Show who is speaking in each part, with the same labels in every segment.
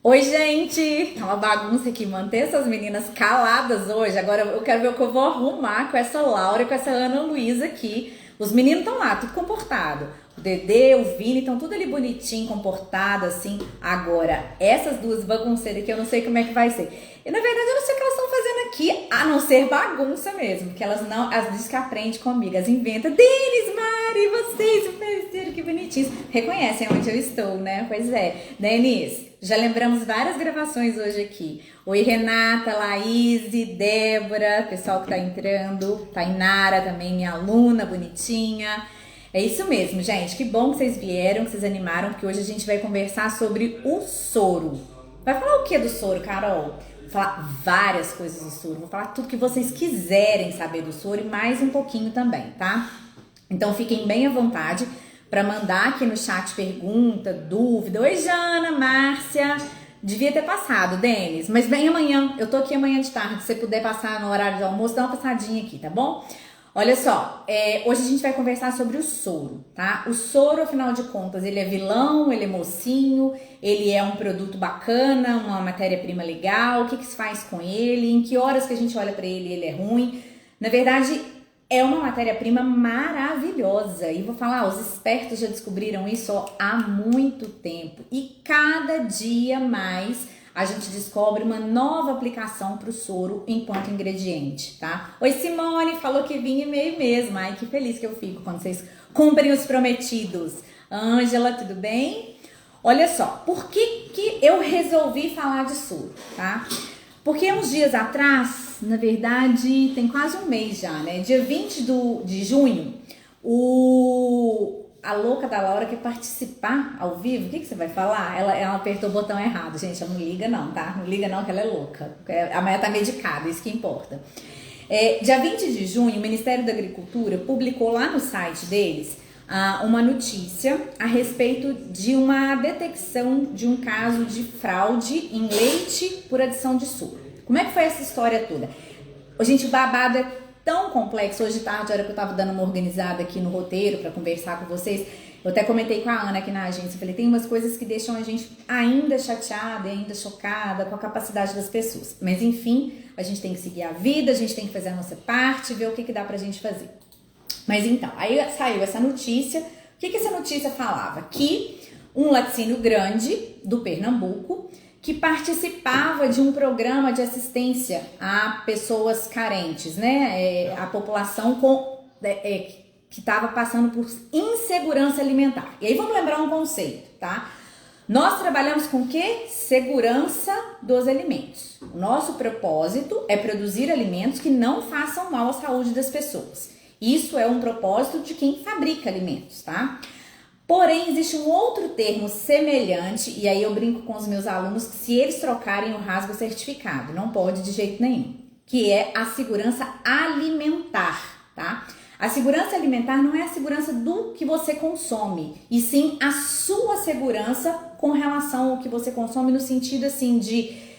Speaker 1: Oi, gente! Tá uma bagunça aqui, manter essas meninas caladas hoje. Agora eu quero ver o que eu vou arrumar com essa Laura e com essa Ana Luísa aqui. Os meninos estão lá, tudo comportado. O Dedê, o Vini, estão tudo ali bonitinho, comportado, assim. Agora, essas duas bagunceiras aqui, eu não sei como é que vai ser. E na verdade eu não sei o que elas estão fazendo aqui, a não ser bagunça mesmo. Que elas não, as dizem que aprendem comigo, as inventam. Denis, Mari, vocês, o parceiro, que bonitinhos. Reconhecem onde eu estou, né? Pois é. Denis, já lembramos várias gravações hoje aqui. Oi, Renata, Laís, Débora, pessoal que tá entrando. Tainara também, minha aluna, bonitinha. É isso mesmo, gente. Que bom que vocês vieram, que vocês animaram, porque hoje a gente vai conversar sobre o soro. Vai falar o que do soro, Carol? Vou falar várias coisas do soro. Vou falar tudo que vocês quiserem saber do soro e mais um pouquinho também, tá? Então fiquem bem à vontade para mandar aqui no chat pergunta, dúvida. Oi, Jana, Márcia. Devia ter passado, Denis, mas vem amanhã. Eu tô aqui amanhã de tarde. Se você puder passar no horário do almoço, dá uma passadinha aqui, tá bom? Olha só, hoje a gente vai conversar sobre o soro, tá? O soro, afinal de contas, ele é vilão, ele é mocinho, ele é um produto bacana, uma matéria-prima legal, o que que se faz com ele, em que horas que a gente olha pra ele e ele é ruim. Na verdade, é uma matéria-prima maravilhosa e vou falar, os espertos já descobriram isso há muito tempo e cada dia mais a gente descobre uma nova aplicação para o soro enquanto ingrediente, tá? Oi, Simone, falou que vinha e-mail mesmo. Ai, que feliz que eu fico quando vocês cumprem os prometidos. Ângela, tudo bem? Olha só, por que eu resolvi falar de soro, tá? Porque uns dias atrás, na verdade, tem quase um mês já, né? Dia 20 de junho, a louca da Laura quer participar ao vivo. O que você vai falar? Ela apertou o botão errado, gente. Ela não liga não, tá? Não liga não que ela é louca. Amanhã tá medicada, isso que importa. Dia 20 de junho, o Ministério da Agricultura publicou lá no site deles uma notícia a respeito de uma detecção de um caso de fraude em leite por adição de soro. Como é que foi essa história toda? Gente, o babado é tão complexo. Hoje de tarde, a hora que eu tava dando uma organizada aqui no roteiro para conversar com vocês, eu até comentei com a Ana aqui na agência, eu falei, tem umas coisas que deixam a gente ainda chateada, ainda chocada com a capacidade das pessoas. Mas enfim, a gente tem que seguir a vida, a gente tem que fazer a nossa parte, ver o que dá pra gente fazer. Mas então, aí saiu essa notícia. O que essa notícia falava? Que um laticínio grande do Pernambuco que participava de um programa de assistência a pessoas carentes, né? A população que estava passando por insegurança alimentar. E aí vamos lembrar um conceito, tá? Nós trabalhamos com o quê? Segurança dos alimentos. O nosso propósito é produzir alimentos que não façam mal à saúde das pessoas. Isso é um propósito de quem fabrica alimentos, tá? Porém, existe um outro termo semelhante, e aí eu brinco com os meus alunos que se eles trocarem eu rasgo o certificado, não pode de jeito nenhum, que é a segurança alimentar, tá? A segurança alimentar não é a segurança do que você consome, e sim a sua segurança com relação ao que você consome, no sentido assim de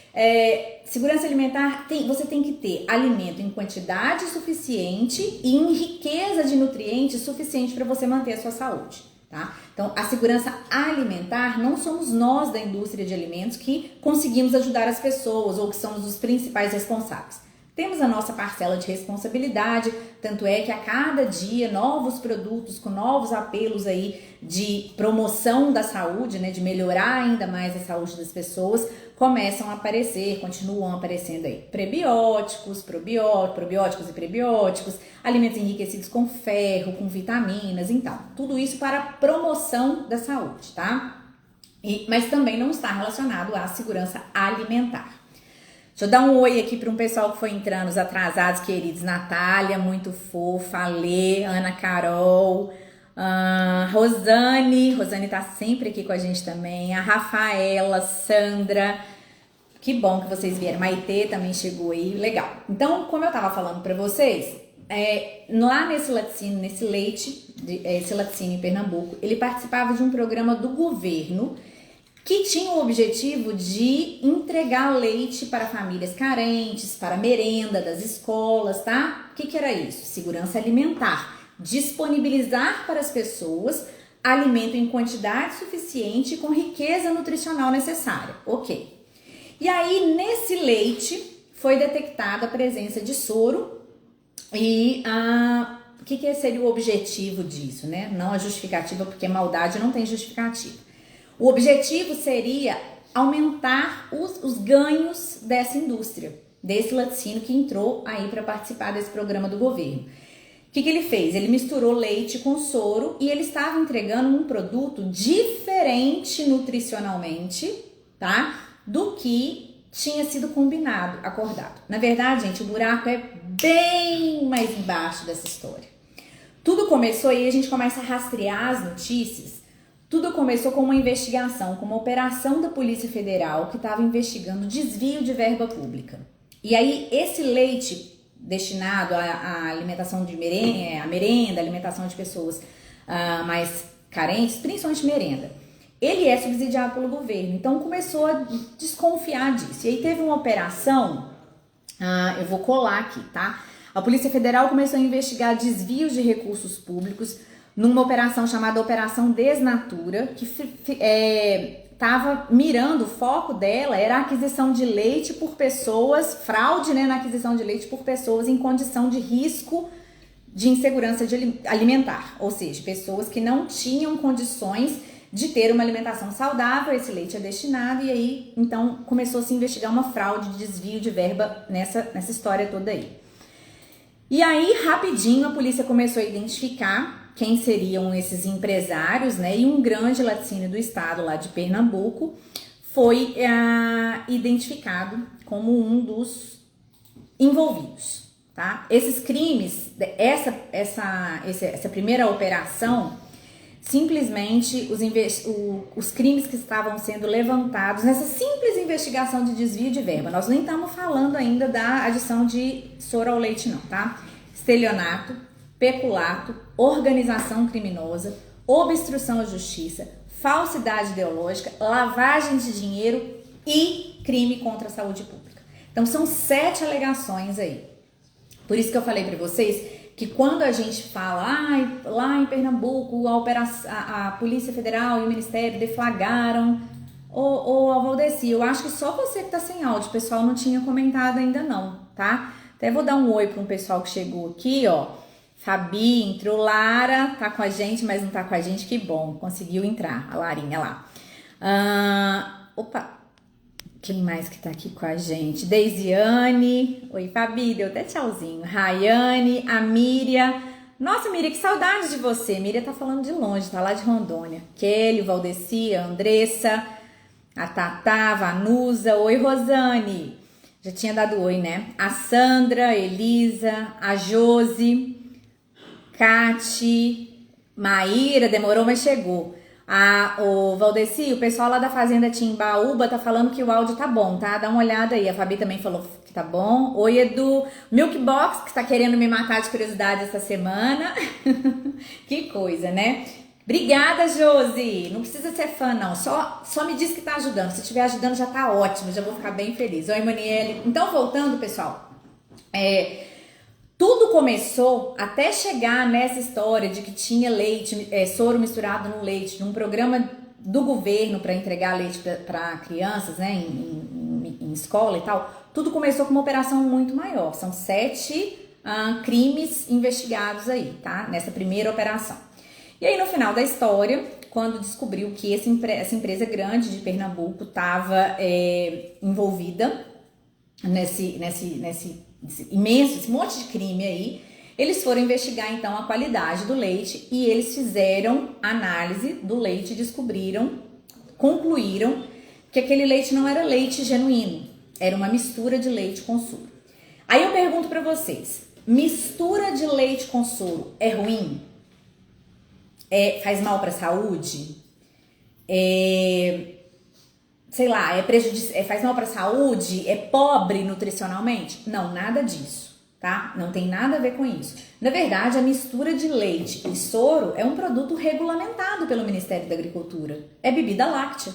Speaker 1: segurança alimentar, você tem que ter alimento em quantidade suficiente e em riqueza de nutrientes suficiente para você manter a sua saúde. Tá? Então, a segurança alimentar não somos nós da indústria de alimentos que conseguimos ajudar as pessoas ou que somos os principais responsáveis. Temos a nossa parcela de responsabilidade, tanto é que a cada dia novos produtos com novos apelos aí de promoção da saúde, né, de melhorar ainda mais a saúde das pessoas, começam a aparecer, continuam aparecendo aí. Prebióticos, probióticos e prebióticos, alimentos enriquecidos com ferro, com vitaminas, então, tudo isso para promoção da saúde, tá? Mas também não está relacionado à segurança alimentar. Deixa eu dar um oi aqui para um pessoal que foi entrando, os atrasados queridos. Natália, muito fofa, Alê, Ana Carol, Rosane tá sempre aqui com a gente também, a Rafaela, Sandra, que bom que vocês vieram, Maitê também chegou aí, legal. Então, como eu tava falando para vocês, lá nesse laticínio, esse laticínio em Pernambuco, ele participava de um programa do governo que tinha o objetivo de entregar leite para famílias carentes, para merenda das escolas, tá? O que era isso? Segurança alimentar. Disponibilizar para as pessoas alimento em quantidade suficiente com riqueza nutricional necessária. Ok. E aí, nesse leite, foi detectada a presença de soro e o que seria o objetivo disso, né? Não a justificativa, porque maldade não tem justificativa. O objetivo seria aumentar os ganhos dessa indústria, desse laticínio que entrou aí para participar desse programa do governo. O que ele fez? Ele misturou leite com soro e ele estava entregando um produto diferente nutricionalmente, tá? Do que tinha sido combinado, acordado. Na verdade, gente, o buraco é bem mais embaixo dessa história. Tudo começou e a gente começa a rastrear as notícias. Tudo começou com uma investigação, com uma operação da Polícia Federal que estava investigando desvio de verba pública. E aí, esse leite destinado à alimentação de merenda, alimentação de pessoas mais carentes, principalmente merenda, ele é subsidiado pelo governo. Então, começou a desconfiar disso. E aí, teve uma operação, eu vou colar aqui, tá? A Polícia Federal começou a investigar desvios de recursos públicos numa operação chamada Operação Desnatura, que estava mirando, o foco dela era a aquisição de leite por pessoas, fraude, né, na aquisição de leite por pessoas em condição de risco de insegurança alimentar, ou seja, pessoas que não tinham condições de ter uma alimentação saudável, esse leite é destinado, e aí, então, começou a se investigar uma fraude de desvio de verba nessa história toda aí. E aí, rapidinho, a polícia começou a identificar quem seriam esses empresários, né? E um grande laticínio do estado, lá de Pernambuco, foi identificado como um dos envolvidos, tá? Esses crimes, essa primeira operação, simplesmente os crimes que estavam sendo levantados nessa simples investigação de desvio de verba. Nós nem estamos falando ainda da adição de soro ao leite não, tá? Estelionato, peculato, organização criminosa, obstrução à justiça, falsidade ideológica, lavagem de dinheiro e crime contra a saúde pública. Então são 7 alegações aí. Por isso que eu falei para vocês que quando a gente fala, lá em Pernambuco, a Polícia Federal e o Ministério deflagraram, ô Valdeci, eu acho que só você que tá sem áudio, o pessoal não tinha comentado ainda não, tá? Até vou dar um oi para um pessoal que chegou aqui, ó. Fabi entrou, Lara tá com a gente, mas não tá com a gente, que bom, conseguiu entrar, a Larinha lá. Opa! Quem mais que tá aqui com a gente? Deisiane. Oi, Fabi, deu até tchauzinho. Rayane, a Miriam. Nossa, Miriam, que saudade de você. Miriam tá falando de longe, tá lá de Rondônia. Kelly, o Valdeci, a Andressa, a Tatá, a Vanusa. Oi, Rosane. Já tinha dado oi, né? A Sandra, a Elisa, a Josi, Cati, Maíra, demorou, mas chegou. O Valdeci, o pessoal lá da Fazenda Timbaúba tá falando que o áudio tá bom, tá? Dá uma olhada aí. A Fabi também falou que tá bom. Oi, Edu. Milkbox, que tá querendo me matar de curiosidade essa semana. Que coisa, né? Obrigada, Josi. Não precisa ser fã, não. Só me diz que tá ajudando. Se estiver ajudando, já tá ótimo. Já vou ficar bem feliz. Oi, Maniele. Então, voltando, pessoal. Tudo começou até chegar nessa história de que tinha leite, soro misturado no leite, num programa do governo para entregar leite para crianças, né, em escola e tal. Tudo começou com uma operação muito maior. São 7 crimes investigados aí, tá? Nessa primeira operação. E aí, no final da história, quando descobriu que essa empresa grande de Pernambuco estava envolvida nesse imenso, esse monte de crime aí, eles foram investigar então a qualidade do leite e eles fizeram análise do leite e concluíram que aquele leite não era leite genuíno, era uma mistura de leite com soro. Aí eu pergunto pra vocês, mistura de leite com soro é ruim? Faz mal pra saúde? Sei lá, faz mal para a saúde, é pobre nutricionalmente? Não, nada disso, tá? Não tem nada a ver com isso. Na verdade, a mistura de leite e soro é um produto regulamentado pelo Ministério da Agricultura. É bebida láctea,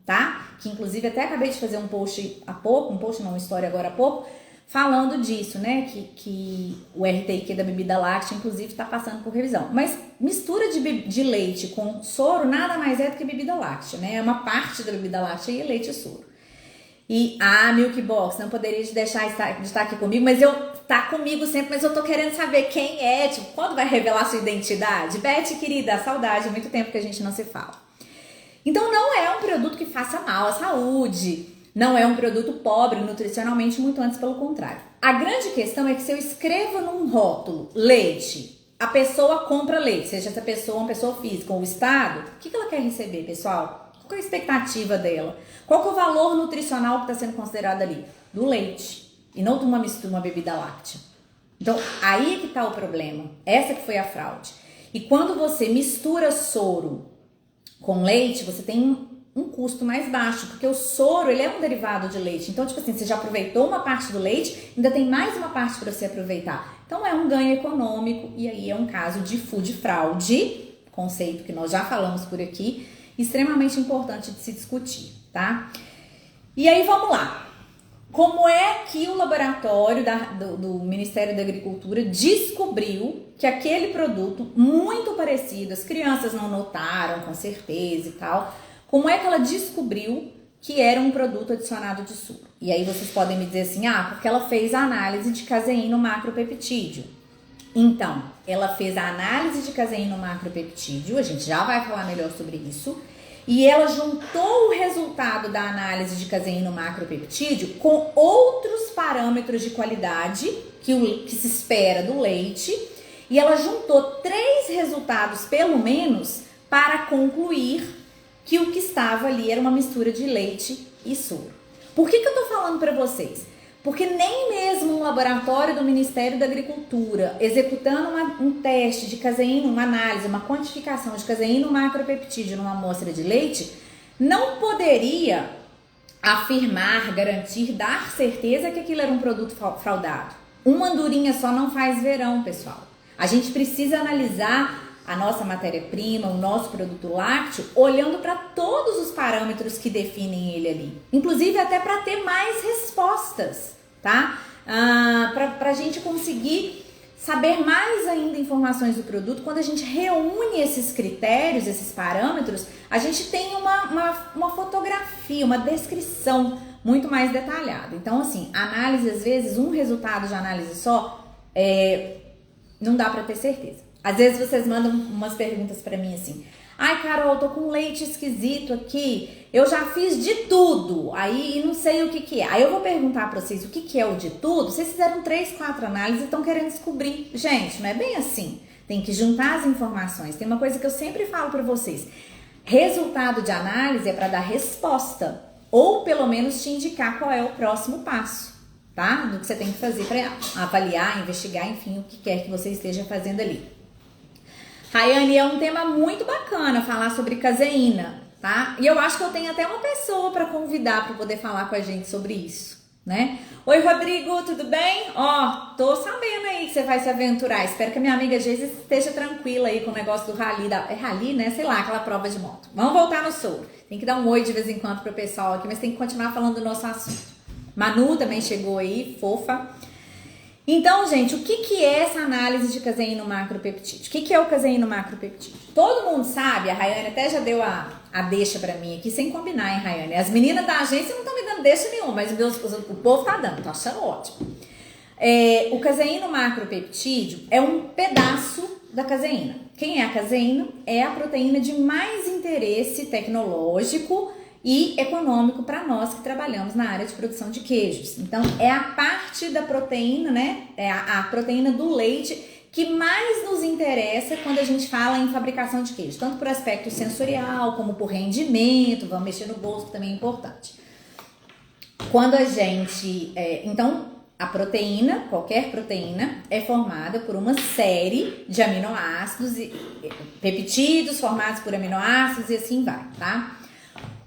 Speaker 1: tá? Que inclusive até acabei de fazer uma história agora há pouco, falando disso, né? Que o RTIQ da bebida láctea, inclusive, está passando por revisão. Mas mistura de leite com soro nada mais é do que bebida láctea, né? É uma parte da bebida láctea e leite e soro. E Milk Box, não poderia deixar de estar aqui comigo, mas tá comigo sempre, mas eu tô querendo saber quem é, tipo, quando vai revelar sua identidade? Beth, querida, saudade, há muito tempo que a gente não se fala. Então não é um produto que faça mal à saúde, não é um produto pobre nutricionalmente, muito antes pelo contrário. A grande questão é que se eu escrevo num rótulo leite, a pessoa compra leite, seja essa pessoa uma pessoa física ou o Estado, o que ela quer receber, pessoal? Qual é a expectativa dela? Qual que é o valor nutricional que está sendo considerado ali? Do leite, e não de uma bebida láctea. Então, aí é que está o problema. Essa que foi a fraude. E quando você mistura soro com leite, você tem um custo mais baixo, porque o soro, ele é um derivado de leite. Então, tipo assim, você já aproveitou uma parte do leite, ainda tem mais uma parte para você aproveitar. Então, é um ganho econômico, e aí é um caso de food fraude, conceito que nós já falamos por aqui, extremamente importante de se discutir, tá? E aí, vamos lá. Como é que o laboratório do Ministério da Agricultura descobriu que aquele produto, muito parecido, as crianças não notaram com certeza e tal, como é que ela descobriu que era um produto adicionado de soro? E aí vocês podem me dizer assim, porque ela fez a análise de caseíno macropeptídeo. Então, ela fez a análise de caseíno macropeptídeo, a gente já vai falar melhor sobre isso, e ela juntou o resultado da análise de caseíno macropeptídeo com outros parâmetros de qualidade que se espera do leite, e ela juntou 3 resultados, pelo menos, para concluir que o que estava ali era uma mistura de leite e soro. Por que eu tô falando para vocês? Porque nem mesmo um laboratório do Ministério da Agricultura, executando um teste de caseíno, uma análise, uma quantificação de caseíno macropeptídeo numa amostra de leite, não poderia afirmar, garantir, dar certeza que aquilo era um produto fraudado. Uma andorinha só não faz verão, pessoal. A gente precisa analisar a nossa matéria-prima, o nosso produto lácteo, olhando para todos os parâmetros que definem ele ali. Inclusive até para ter mais respostas, tá? Para a gente conseguir saber mais ainda informações do produto. Quando a gente reúne esses critérios, esses parâmetros, a gente tem uma fotografia, uma descrição muito mais detalhada. Então, assim, análise, às vezes, um resultado de análise só, não dá para ter certeza. Às vezes vocês mandam umas perguntas pra mim assim, ai Carol, tô com leite esquisito aqui, eu já fiz de tudo, aí não sei o que é. Aí eu vou perguntar pra vocês o que é o de tudo, vocês fizeram 3, 4 análises e estão querendo descobrir. Gente, não é bem assim, tem que juntar as informações. Tem uma coisa que eu sempre falo pra vocês, resultado de análise é pra dar resposta, ou pelo menos te indicar qual é o próximo passo, tá? Do que você tem que fazer pra avaliar, investigar, enfim, o que quer que você esteja fazendo ali. Rayane, é um tema muito bacana falar sobre caseína, tá? E eu acho que eu tenho até uma pessoa para convidar para poder falar com a gente sobre isso, né? Oi, Rodrigo, tudo bem? Tô sabendo aí que você vai se aventurar. Espero que a minha amiga Geise esteja tranquila aí com o negócio do rally. É rally, né? Sei lá, aquela prova de moto. Vamos voltar no soro. Tem que dar um oi de vez em quando pro pessoal aqui, mas tem que continuar falando do nosso assunto. Manu também chegou aí, fofa. Então, gente, o que é essa análise de caseíno macropeptídeo? O que é o caseíno macropeptídeo? Todo mundo sabe, a Rayane até já deu a deixa pra mim aqui, sem combinar, hein, Rayane? As meninas da agência não estão me dando deixa nenhuma, mas o povo tá dando, tô achando ótimo. O caseíno macropeptídeo é um pedaço da caseína. Quem é a caseína? É a proteína de mais interesse tecnológico e econômico para nós que trabalhamos na área de produção de queijos. Então, é a parte da proteína, né? É a proteína do leite que mais nos interessa quando a gente fala em fabricação de queijo. Tanto por aspecto sensorial, como por rendimento, vamos mexer no bolso, que também é importante. Quando a gente... então, a proteína, qualquer proteína, é formada por uma série de aminoácidos e peptídeos formados por aminoácidos e assim vai, tá?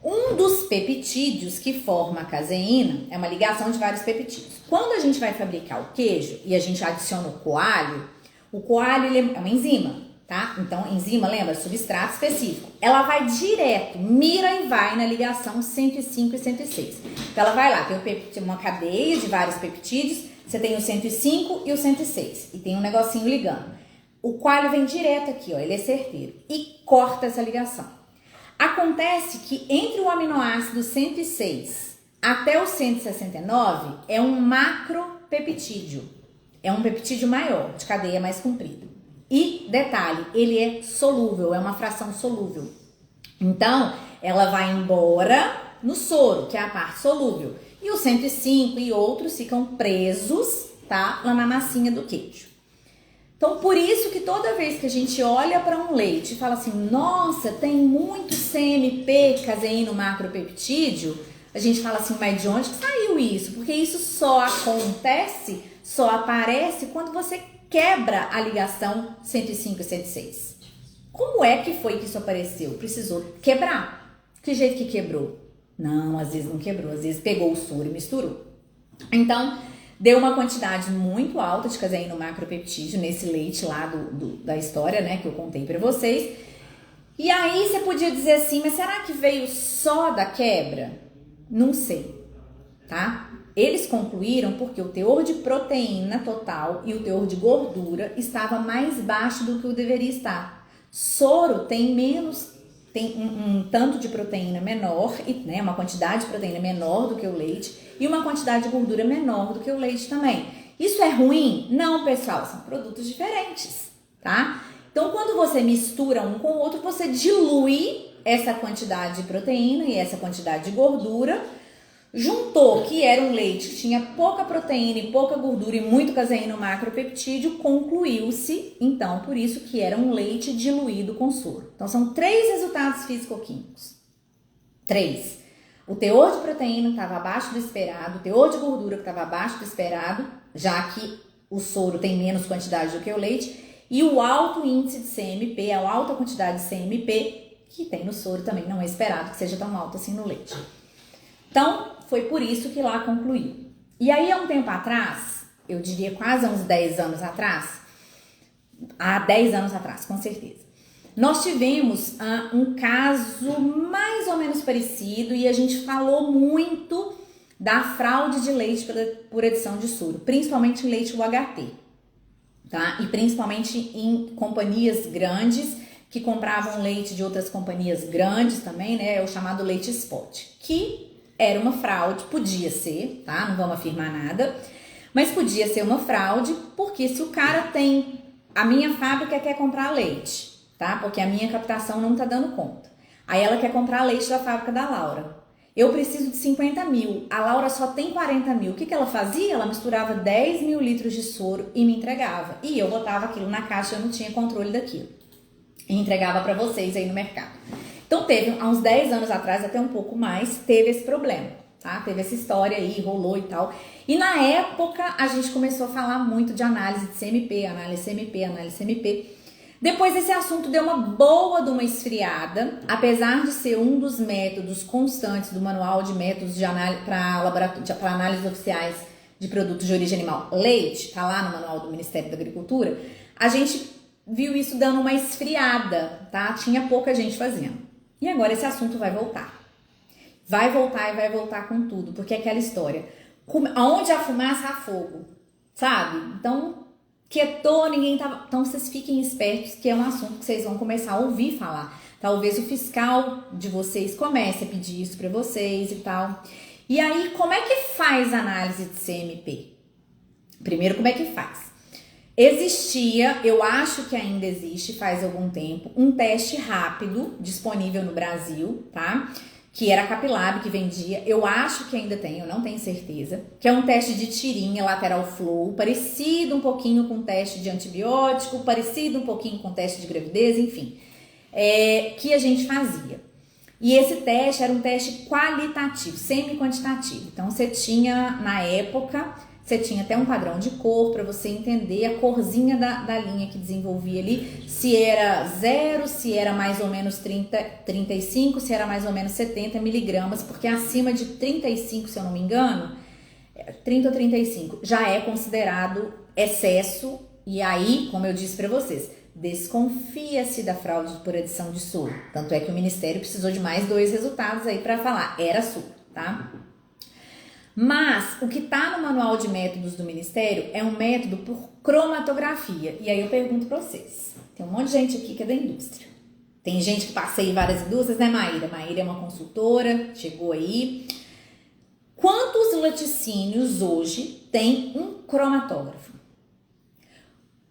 Speaker 1: Um dos peptídeos que forma a caseína é uma ligação de vários peptídeos. Quando a gente vai fabricar o queijo e a gente adiciona o coalho ele é uma enzima. tá? Então, enzima, lembra? Substrato específico. Ela vai direto, mira e vai na ligação 105 e 106. Então, ela vai lá, tem uma cadeia de vários peptídeos, você tem o 105 e o 106, e tem um negocinho ligando. O coalho vem direto aqui, ó, ele é certeiro, e corta essa ligação. Acontece que entre o aminoácido 106 até o 169 é um macropeptídeo, é um peptídeo maior, de cadeia mais comprida. E, detalhe, ele é solúvel, é uma fração solúvel. Então, ela vai embora no soro, que é a parte solúvel. E o 105 e outros ficam presos, tá? Lá na massinha do queijo. Então, por isso que toda vez que a gente olha para um leite e fala assim, nossa, tem muito CMP, caseíno macropeptídeo, a gente fala assim, mas de onde que saiu isso? Porque isso só acontece, só aparece quando você quebra a ligação 105 e 106. Como é que foi que isso apareceu? Precisou quebrar. Que jeito que quebrou? Não, às vezes não quebrou, às vezes pegou o soro e misturou. Então, deu uma quantidade muito alta de caseíno macropeptídeo nesse leite lá da história, né, que eu contei pra vocês. E aí você podia dizer assim, mas será que veio só da quebra? Não sei, tá? Eles concluíram porque o teor de proteína total e o teor de gordura estava mais baixo do que o deveria estar. Soro tem menos, tem um tanto de proteína menor, né, uma quantidade de proteína menor do que o leite e uma quantidade de gordura menor do que o leite também. Isso é ruim? Não, pessoal, são produtos diferentes, tá? Então, quando você mistura um com o outro, você dilui essa quantidade de proteína e essa quantidade de gordura. Juntou que era um leite que tinha pouca proteína e pouca gordura e muito caseíno macropeptídeo, concluiu-se, então, por isso que era um leite diluído com soro. Então, são 3 resultados físico-químicos. 3. O teor de proteína estava abaixo do esperado, o teor de gordura que estava abaixo do esperado, já que o soro tem menos quantidade do que o leite, e o alto índice de CMP, a alta quantidade de CMP, que tem no soro também, não é esperado que seja tão alto assim no leite. Então, foi por isso que lá concluiu. E aí, há um tempo atrás, eu diria quase há uns 10 anos atrás, há 10 anos atrás, com certeza, nós tivemos um caso mais ou menos parecido e a gente falou muito da fraude de leite por adição de soro, principalmente em leite UHT, tá? E principalmente em companhias grandes que compravam leite de outras companhias grandes também, né? O chamado leite spot, que era uma fraude, podia ser, tá? Não vamos afirmar nada, mas podia ser uma fraude, porque se o cara tem, a minha fábrica quer comprar leite, tá? Porque a minha captação não tá dando conta. Aí ela quer comprar leite da fábrica da Laura. Eu preciso de 50 mil, a Laura só tem 40 mil. O que ela fazia? Ela misturava 10 mil litros de soro e me entregava. E eu botava aquilo na caixa, eu não tinha controle daquilo. E entregava para vocês aí no mercado. Então teve, há uns 10 anos atrás, até um pouco mais, teve esse problema, tá? Teve essa história aí, rolou e tal. E na época, a gente começou a falar muito de análise de CMP, análise CMP, análise CMP. Depois esse assunto deu uma boa de uma esfriada, apesar de ser um dos métodos constantes do manual de métodos de análise para análises oficiais de produtos de origem animal, leite, tá lá no manual do Ministério da Agricultura, a gente viu isso dando uma esfriada, tá? Tinha pouca gente fazendo. E agora esse assunto vai voltar. Vai voltar e vai voltar com tudo, porque é aquela história. Aonde há fumaça, há fogo, sabe? Então, quietou, ninguém tava... Então, vocês fiquem espertos, que é um assunto que vocês vão começar a ouvir falar. Talvez o fiscal de vocês comece a pedir isso para vocês e tal. E aí, como é que faz a análise de CMP? Primeiro, como é que faz? Existia, eu acho que ainda existe, faz algum tempo, um teste rápido disponível no Brasil, tá? Que era a Capilab que vendia, eu acho que ainda tem, eu não tenho certeza, que é um teste de tirinha lateral flow, parecido um pouquinho com o teste de antibiótico, parecido um pouquinho com o teste de gravidez, enfim, que a gente fazia. E esse teste era um teste qualitativo, semi-quantitativo. Então, você tinha, na época, você tinha até um padrão de cor para você entender a corzinha da linha que desenvolvia ali, se era 0, se era mais ou menos 30, 35, se era mais ou menos 70 miligramas, porque acima de 35, se eu não me engano, 30 ou 35, já é considerado excesso, e aí, como eu disse para vocês, desconfia-se da fraude por adição de soro. Tanto é que o Ministério precisou de mais 2 resultados aí para falar, era soro, tá? Mas o que está no manual de métodos do Ministério é um método por cromatografia. E aí eu pergunto para vocês, tem um monte de gente aqui que é da indústria. Tem gente que passeia em várias indústrias, né, Maíra? Maíra é uma consultora, chegou aí. Quantos laticínios hoje tem um cromatógrafo?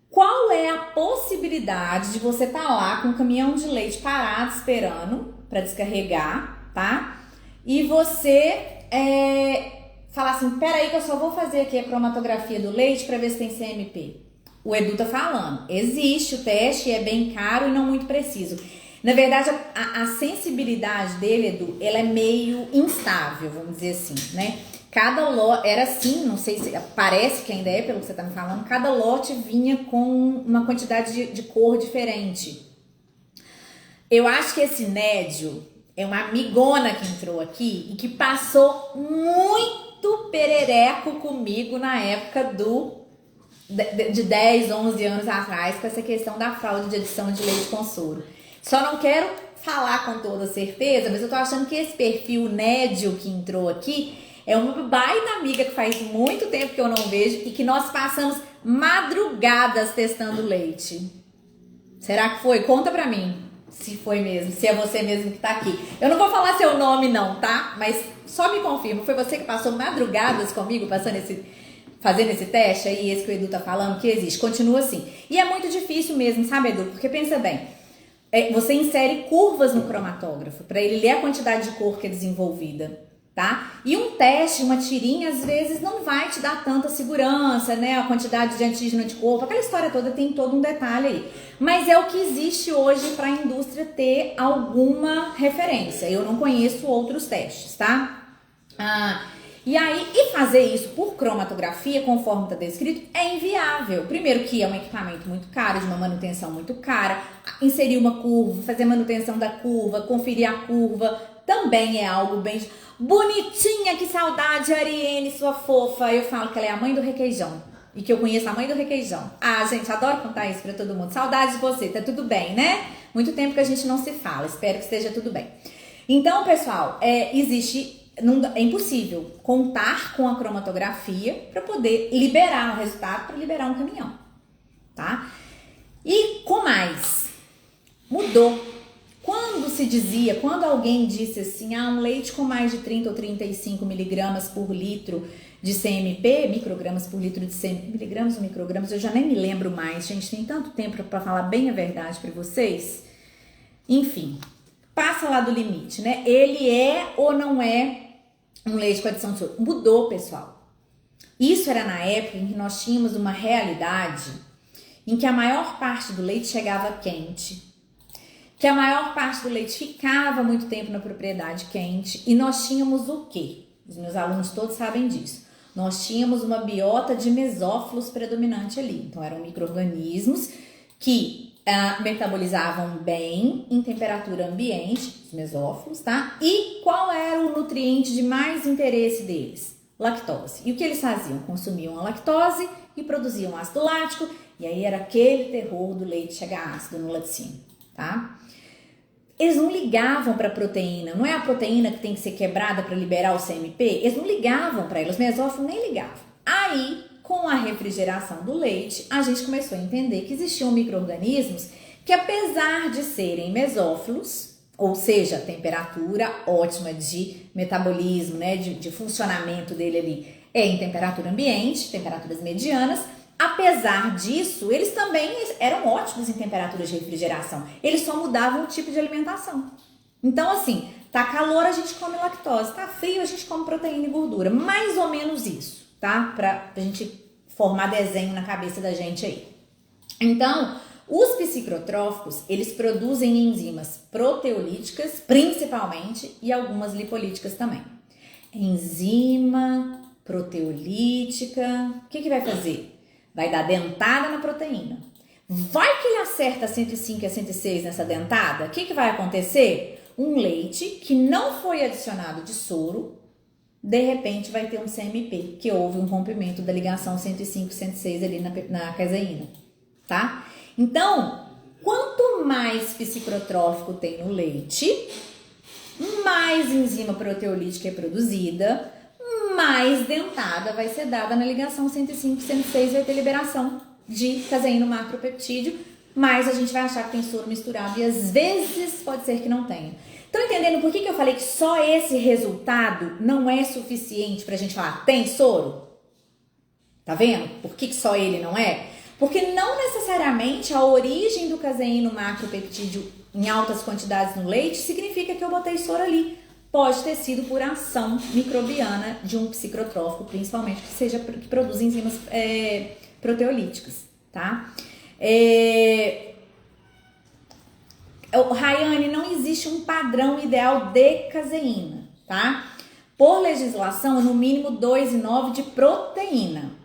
Speaker 1: Qual é a possibilidade de você estar lá com um caminhão de leite parado esperando para descarregar, tá? E você falar assim, peraí que eu só vou fazer aqui a cromatografia do leite para ver se tem CMP. O Edu tá falando, existe o teste, é bem caro e não muito preciso. Na verdade, a sensibilidade dele, Edu, ela é meio instável, vamos dizer assim, né? Cada lote, era assim, não sei se, parece que ainda é, pelo que você tá me falando, cada lote vinha com uma quantidade de cor diferente. Eu acho que esse Nédio é uma amigona que entrou aqui e que passou muito perereco comigo na época de 10, 11 anos atrás, com essa questão da fraude de adição de leite com soro. Só não quero falar com toda certeza, mas eu tô achando que esse perfil Nédio que entrou aqui é uma baita amiga que faz muito tempo que eu não vejo e que nós passamos madrugadas testando leite. Será que foi? Conta pra mim se foi mesmo, se é você mesmo que tá aqui. Eu não vou falar seu nome não, tá? Mas só me confirma, foi você que passou madrugadas comigo fazendo esse teste aí, esse que o Edu tá falando, que existe. Continua assim. E é muito difícil mesmo, sabe, Edu? Porque pensa bem, você insere curvas no cromatógrafo para ele ler a quantidade de cor que é desenvolvida, tá? E um teste, uma tirinha, às vezes não vai te dar tanta segurança, né? A quantidade de antígeno de corpo, aquela história toda tem todo um detalhe aí. Mas é o que existe hoje para a indústria ter alguma referência. Eu não conheço outros testes, tá? E aí, fazer isso por cromatografia, conforme está descrito, é inviável. Primeiro que é um equipamento muito caro, de uma manutenção muito cara. Inserir uma curva, fazer manutenção da curva, conferir a curva, também é algo bem bonitinha. Que saudade, Ariane, sua fofa. Eu falo que ela é a mãe do requeijão e que eu conheço a mãe do requeijão. Gente, adoro contar isso para todo mundo. Saudade de você, tá tudo bem, né? Muito tempo que a gente não se fala, espero que esteja tudo bem. Então, pessoal, é impossível contar com a cromatografia para poder liberar o resultado, para liberar um caminhão, tá? E com mais, mudou. Quando alguém disse assim, um leite com mais de 30 ou 35 miligramas por litro de CMP, microgramas por litro de CMP, miligramas ou microgramas, eu já nem me lembro mais, gente, tem tanto tempo para falar bem a verdade para vocês. Enfim, passa lá do limite, né? Ele é ou não é um leite com adição de soro? Mudou, pessoal. Isso era na época em que nós tínhamos uma realidade em que a maior parte do leite chegava quente, que a maior parte do leite ficava muito tempo na propriedade quente, e nós tínhamos o quê? Os meus alunos todos sabem disso. Nós tínhamos uma biota de mesófilos predominante ali. Então, eram micro-organismos que metabolizavam bem em temperatura ambiente, os mesófilos, tá? E qual era o nutriente de mais interesse deles? Lactose. E o que eles faziam? Consumiam a lactose e produziam ácido lático, e aí era aquele terror do leite chegar ácido no laticínio, tá? Eles não ligavam para a proteína, não é a proteína que tem que ser quebrada para liberar o CMP? Eles não ligavam para ela, os mesófilos nem ligavam. Aí, com a refrigeração do leite, a gente começou a entender que existiam micro-organismos que, apesar de serem mesófilos, ou seja, temperatura ótima de metabolismo, né, de funcionamento dele ali é em temperatura ambiente, temperaturas medianas, apesar disso, eles também eram ótimos em temperaturas de refrigeração. Eles só mudavam o tipo de alimentação. Então, assim, tá calor, a gente come lactose. Tá frio, a gente come proteína e gordura. Mais ou menos isso, tá? Pra gente formar desenho na cabeça da gente aí. Então, os psicotróficos, eles produzem enzimas proteolíticas, principalmente, e algumas lipolíticas também. Enzima proteolítica, o que vai fazer? Vai dar dentada na proteína. Vai que ele acerta 105 e 106 nessa dentada? O que vai acontecer? Um leite que não foi adicionado de soro, de repente vai ter um CMP, que houve um rompimento da ligação 105 e 106 ali na caseína, tá? Então, Quanto mais psicotrófico tem no leite, mais enzima proteolítica é produzida, mais dentada vai ser dada na ligação 105 e 106, vai ter liberação de caseíno macropeptídeo, mas a gente vai achar que tem soro misturado e às vezes pode ser que não tenha. Estão entendendo por que eu falei que só esse resultado não é suficiente pra gente falar tem soro? Tá vendo? Por que só ele não é? Porque não necessariamente a origem do caseíno macropeptídeo em altas quantidades no leite significa que eu botei soro ali. Pode ter sido por ação microbiana de um psicotrófico, principalmente que produz enzimas proteolíticas, tá? Rayane, não existe um padrão ideal de caseína, tá? Por legislação, no mínimo 2,9 de proteína.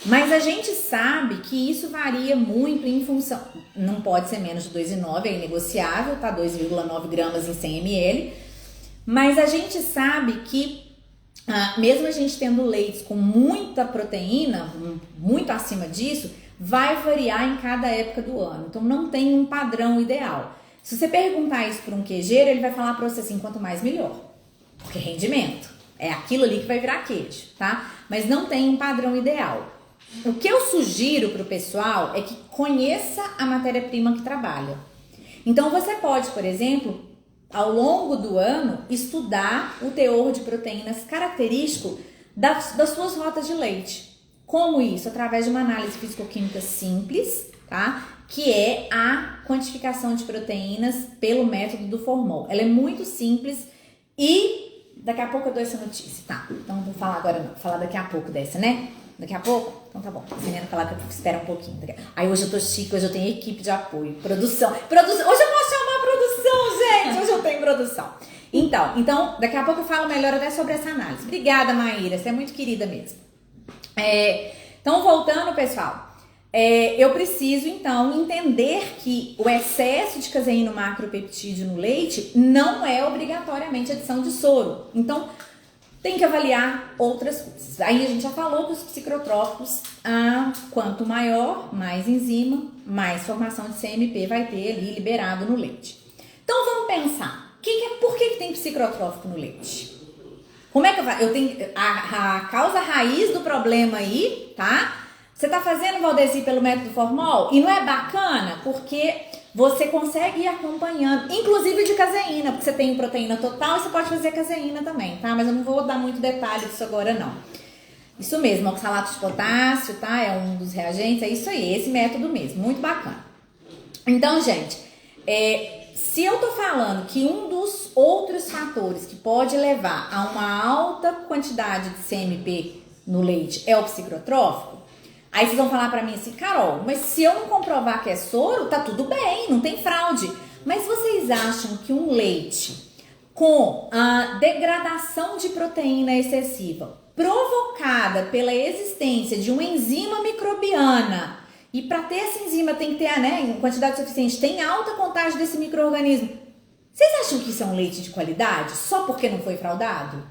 Speaker 1: Mas a gente sabe que isso varia muito em função... Não pode ser menos de 2,9, é inegociável, tá? 2,9 gramas em 100 ml. Mas a gente sabe que, mesmo a gente tendo leites com muita proteína, muito acima disso, vai variar em cada época do ano. Então, não tem um padrão ideal. Se você perguntar isso para um queijeiro, ele vai falar para você assim, quanto mais melhor. Porque rendimento é aquilo ali que vai virar queijo, tá? Mas não tem um padrão ideal. O que eu sugiro para o pessoal é que conheça a matéria-prima que trabalha. Então, você pode, por exemplo, ao longo do ano, estudar o teor de proteínas característico das suas rotas de leite. Como isso? Através de uma análise físico-química simples, tá? Que é a quantificação de proteínas pelo método do Formol. Ela é muito simples e daqui a pouco eu dou essa notícia, tá? Então não vou falar agora não, vou falar daqui a pouco dessa, né? Daqui a pouco? Então tá bom. Você ia falar que espera um pouquinho. Aí hoje eu tô chique, hoje eu tenho equipe de apoio, produção. Hoje eu posso chamar produção, gente! Hoje eu tenho produção. Então, daqui a pouco eu falo melhor até sobre essa análise. Obrigada, Maíra, você é muito querida mesmo. Então, voltando, pessoal. Eu preciso, então, entender que o excesso de caseíno macropeptídeo no leite não é obrigatoriamente adição de soro. Então, tem que avaliar outras coisas. Aí a gente já falou que os psicotróficos, quanto maior, mais enzima, mais formação de CMP vai ter ali liberado no leite. Então, vamos pensar. Por que tem psicotrófico no leite? Como é que eu tenho a causa raiz do problema aí, tá? Você tá fazendo, Valdeci, pelo método Formol e não é bacana porque você consegue ir acompanhando, inclusive de caseína, porque você tem proteína total e você pode fazer caseína também, tá? Mas eu não vou dar muito detalhe disso agora, não. Isso mesmo, oxalato de potássio, tá? É um dos reagentes, é isso aí, esse método mesmo, muito bacana. Então, gente, se eu tô falando que um dos outros fatores que pode levar a uma alta quantidade de CMP no leite é o psicotrófico, aí vocês vão falar pra mim assim, Carol, mas se eu não comprovar que é soro, tá tudo bem, não tem fraude. Mas vocês acham que um leite com a degradação de proteína excessiva, provocada pela existência de uma enzima microbiana, e para ter essa enzima tem que ter, né, em quantidade suficiente, tem alta contagem desse micro-organismo, vocês acham que isso é um leite de qualidade só porque não foi fraudado?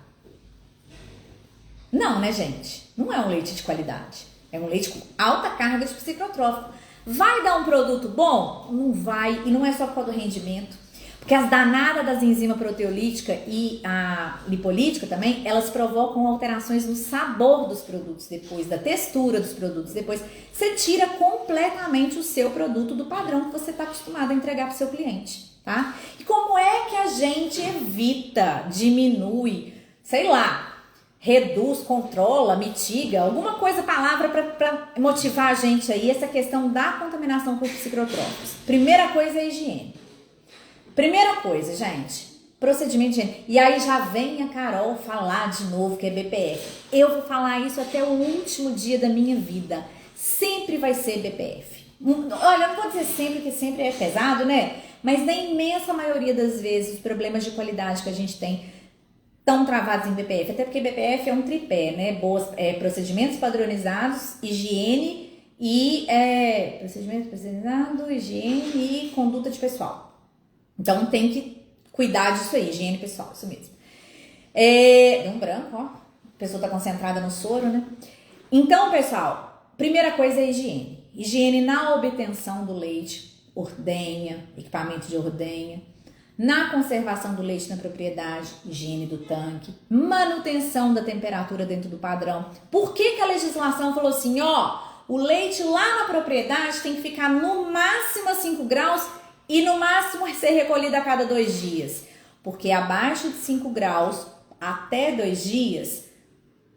Speaker 1: Não, né, gente? Não é um leite de qualidade. É um leite com alta carga de psicotrófico. Vai dar um produto bom? Não vai. E não é só por causa do rendimento. Porque as danadas das enzimas proteolítica e a lipolítica também, elas provocam alterações no sabor dos produtos depois, da textura dos produtos depois. Você tira completamente o seu produto do padrão que você está acostumado a entregar para o seu cliente, tá? E como é que a gente evita, diminui, sei lá, reduz, controla, mitiga, alguma coisa, palavra para motivar a gente aí, essa questão da contaminação por psicotróficos? Primeira coisa é a higiene. Primeira coisa, gente, procedimento de higiene. E aí já vem a Carol falar de novo que é BPF. Eu vou falar isso até o último dia da minha vida. Sempre vai ser BPF. Olha, eu não vou dizer sempre, porque sempre é pesado, né? Mas na imensa maioria das vezes, os problemas de qualidade que a gente tem estão travados em BPF, até porque BPF é um tripé, né? Procedimentos padronizados, higiene e procedimento padronizado, higiene e conduta de pessoal. Então tem que cuidar disso aí, higiene pessoal, isso mesmo. Deu um branco, ó. A pessoa tá concentrada no soro, né? Então, pessoal, primeira coisa é a higiene. Higiene na obtenção do leite. ordenha, equipamento de ordenha, na conservação do leite na propriedade, higiene do tanque, manutenção da temperatura dentro do padrão. Por que a legislação falou assim, ó, o leite lá na propriedade tem que ficar no máximo a 5 graus e no máximo ser recolhido a cada 2 dias? Porque abaixo de 5 graus, até 2 dias,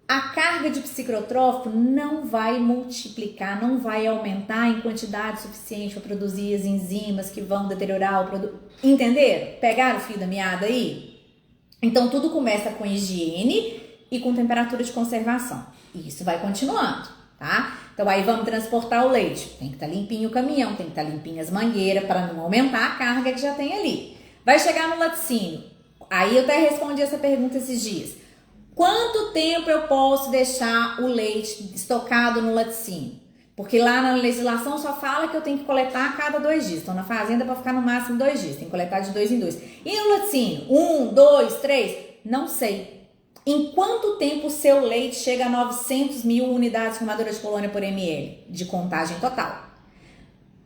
Speaker 1: a carga de psicotrófico não vai multiplicar, não vai aumentar em quantidade suficiente para produzir as enzimas que vão deteriorar o produto. Entenderam? Pegaram o fio da meada aí? Então tudo começa com higiene e com temperatura de conservação. E isso vai continuando, tá? Então aí vamos transportar o leite. Tem que estar limpinho o caminhão, tem que estar limpinho as mangueiras para não aumentar a carga que já tem ali. Vai chegar no laticínio. Aí eu até respondi essa pergunta esses dias. Quanto tempo eu posso deixar o leite estocado no laticínio? Porque lá na legislação só fala que eu tenho que coletar a cada 2 dias. Então na fazenda para ficar no máximo 2 dias. Tem que coletar de 2 em 2. E no laticínio? 1, 2, 3? Não sei. Em quanto tempo o seu leite chega a 900 mil unidades formadoras de colônia por ml de contagem total?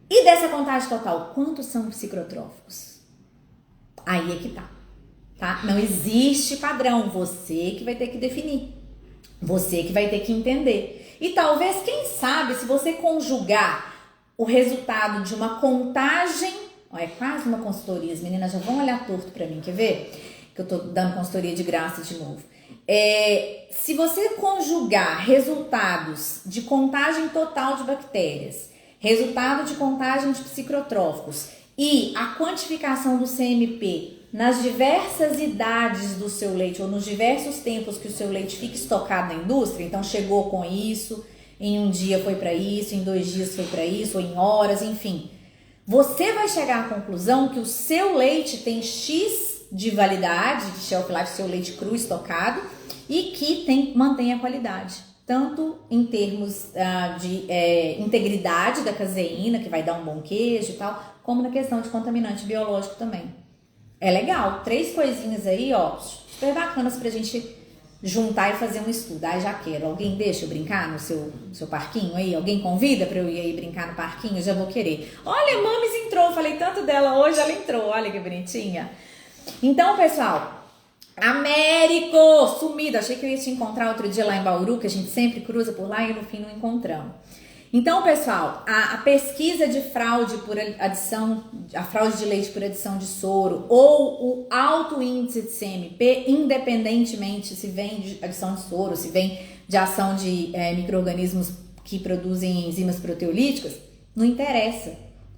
Speaker 1: E dessa contagem total, quantos são psicotróficos? Aí é que tá. Não existe padrão, você que vai ter que definir, você que vai ter que entender. E talvez, quem sabe, se você conjugar o resultado de uma contagem, ó, é quase uma consultoria, as meninas já vão olhar torto pra mim, quer ver? Que eu tô dando consultoria de graça de novo. Se você conjugar resultados de contagem total de bactérias, resultado de contagem de psicotróficos e a quantificação do CMP nas diversas idades do seu leite ou nos diversos tempos que o seu leite fica estocado na indústria, então chegou com isso, em um dia foi para isso, em 2 dias foi para isso, ou em horas, enfim. Você vai chegar à conclusão que o seu leite tem X de validade, de shelf life, seu leite cru estocado, e que mantém a qualidade, tanto em termos de integridade da caseína, que vai dar um bom queijo e tal, como na questão de contaminante biológico também. É legal, 3 coisinhas aí, ó, super bacanas pra gente juntar e fazer um estudo. Ai, já quero. Alguém deixa eu brincar no seu parquinho aí? Alguém convida pra eu ir aí brincar no parquinho? Eu já vou querer. Olha, a Mames entrou, falei tanto dela hoje, ela entrou. Olha que bonitinha. Então, pessoal, Américo, sumido. Achei que eu ia te encontrar outro dia lá em Bauru, que a gente sempre cruza por lá e no fim não encontramos. Então, pessoal, a pesquisa de fraude por adição, a fraude de leite por adição de soro ou o alto índice de CMP, independentemente se vem de adição de soro, se vem de ação de micro-organismos que produzem enzimas proteolíticas, não interessa.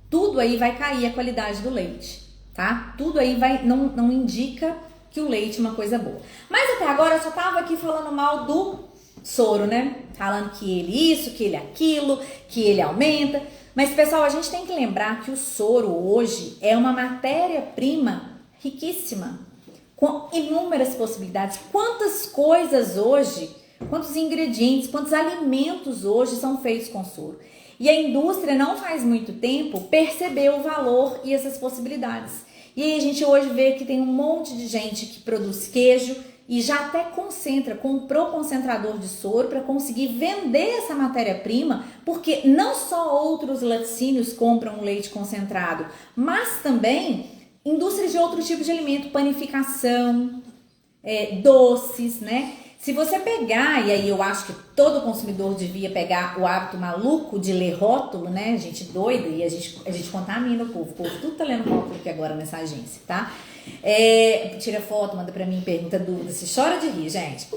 Speaker 1: Tudo aí vai cair a qualidade do leite, tá? Tudo aí não indica que o leite é uma coisa boa. Mas até agora eu só tava aqui falando mal do soro, né? Falando que ele isso, que ele aquilo, que ele aumenta. Mas, pessoal, a gente tem que lembrar que o soro hoje é uma matéria-prima riquíssima, com inúmeras possibilidades. Quantas coisas hoje, quantos ingredientes, quantos alimentos hoje são feitos com soro? E a indústria, não faz muito tempo, percebeu o valor e essas possibilidades. E aí a gente hoje vê que tem um monte de gente que produz queijo, e já até comprou concentrador de soro para conseguir vender essa matéria-prima, porque não só outros laticínios compram leite concentrado, mas também indústrias de outros tipos de alimento, panificação, doces, né? Se você pegar, e aí eu acho que todo consumidor devia pegar o hábito maluco de ler rótulo, né? Gente doida, e a gente contamina o povo tudo tá lendo rótulo aqui agora nessa agência, tá? Tira foto, manda pra mim, pergunta, dúvida, se chora de rir, gente.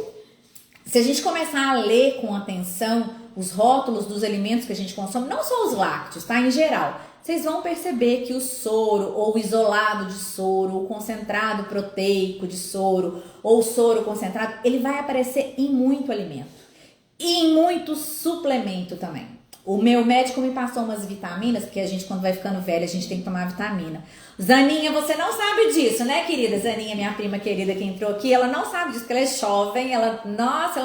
Speaker 1: Se a gente começar a ler com atenção os rótulos dos alimentos que a gente consome, não só os lácteos, tá? Em geral, vocês vão perceber que o soro, ou o isolado de soro, o concentrado proteico de soro, ou o soro concentrado, ele vai aparecer em muito alimento. E em muito suplemento também. O meu médico me passou umas vitaminas, porque a gente, quando vai ficando velha, a gente tem que tomar vitamina. Zaninha, você não sabe disso, né, querida? Zaninha, minha prima querida que entrou aqui, ela não sabe disso, porque ela é jovem, ela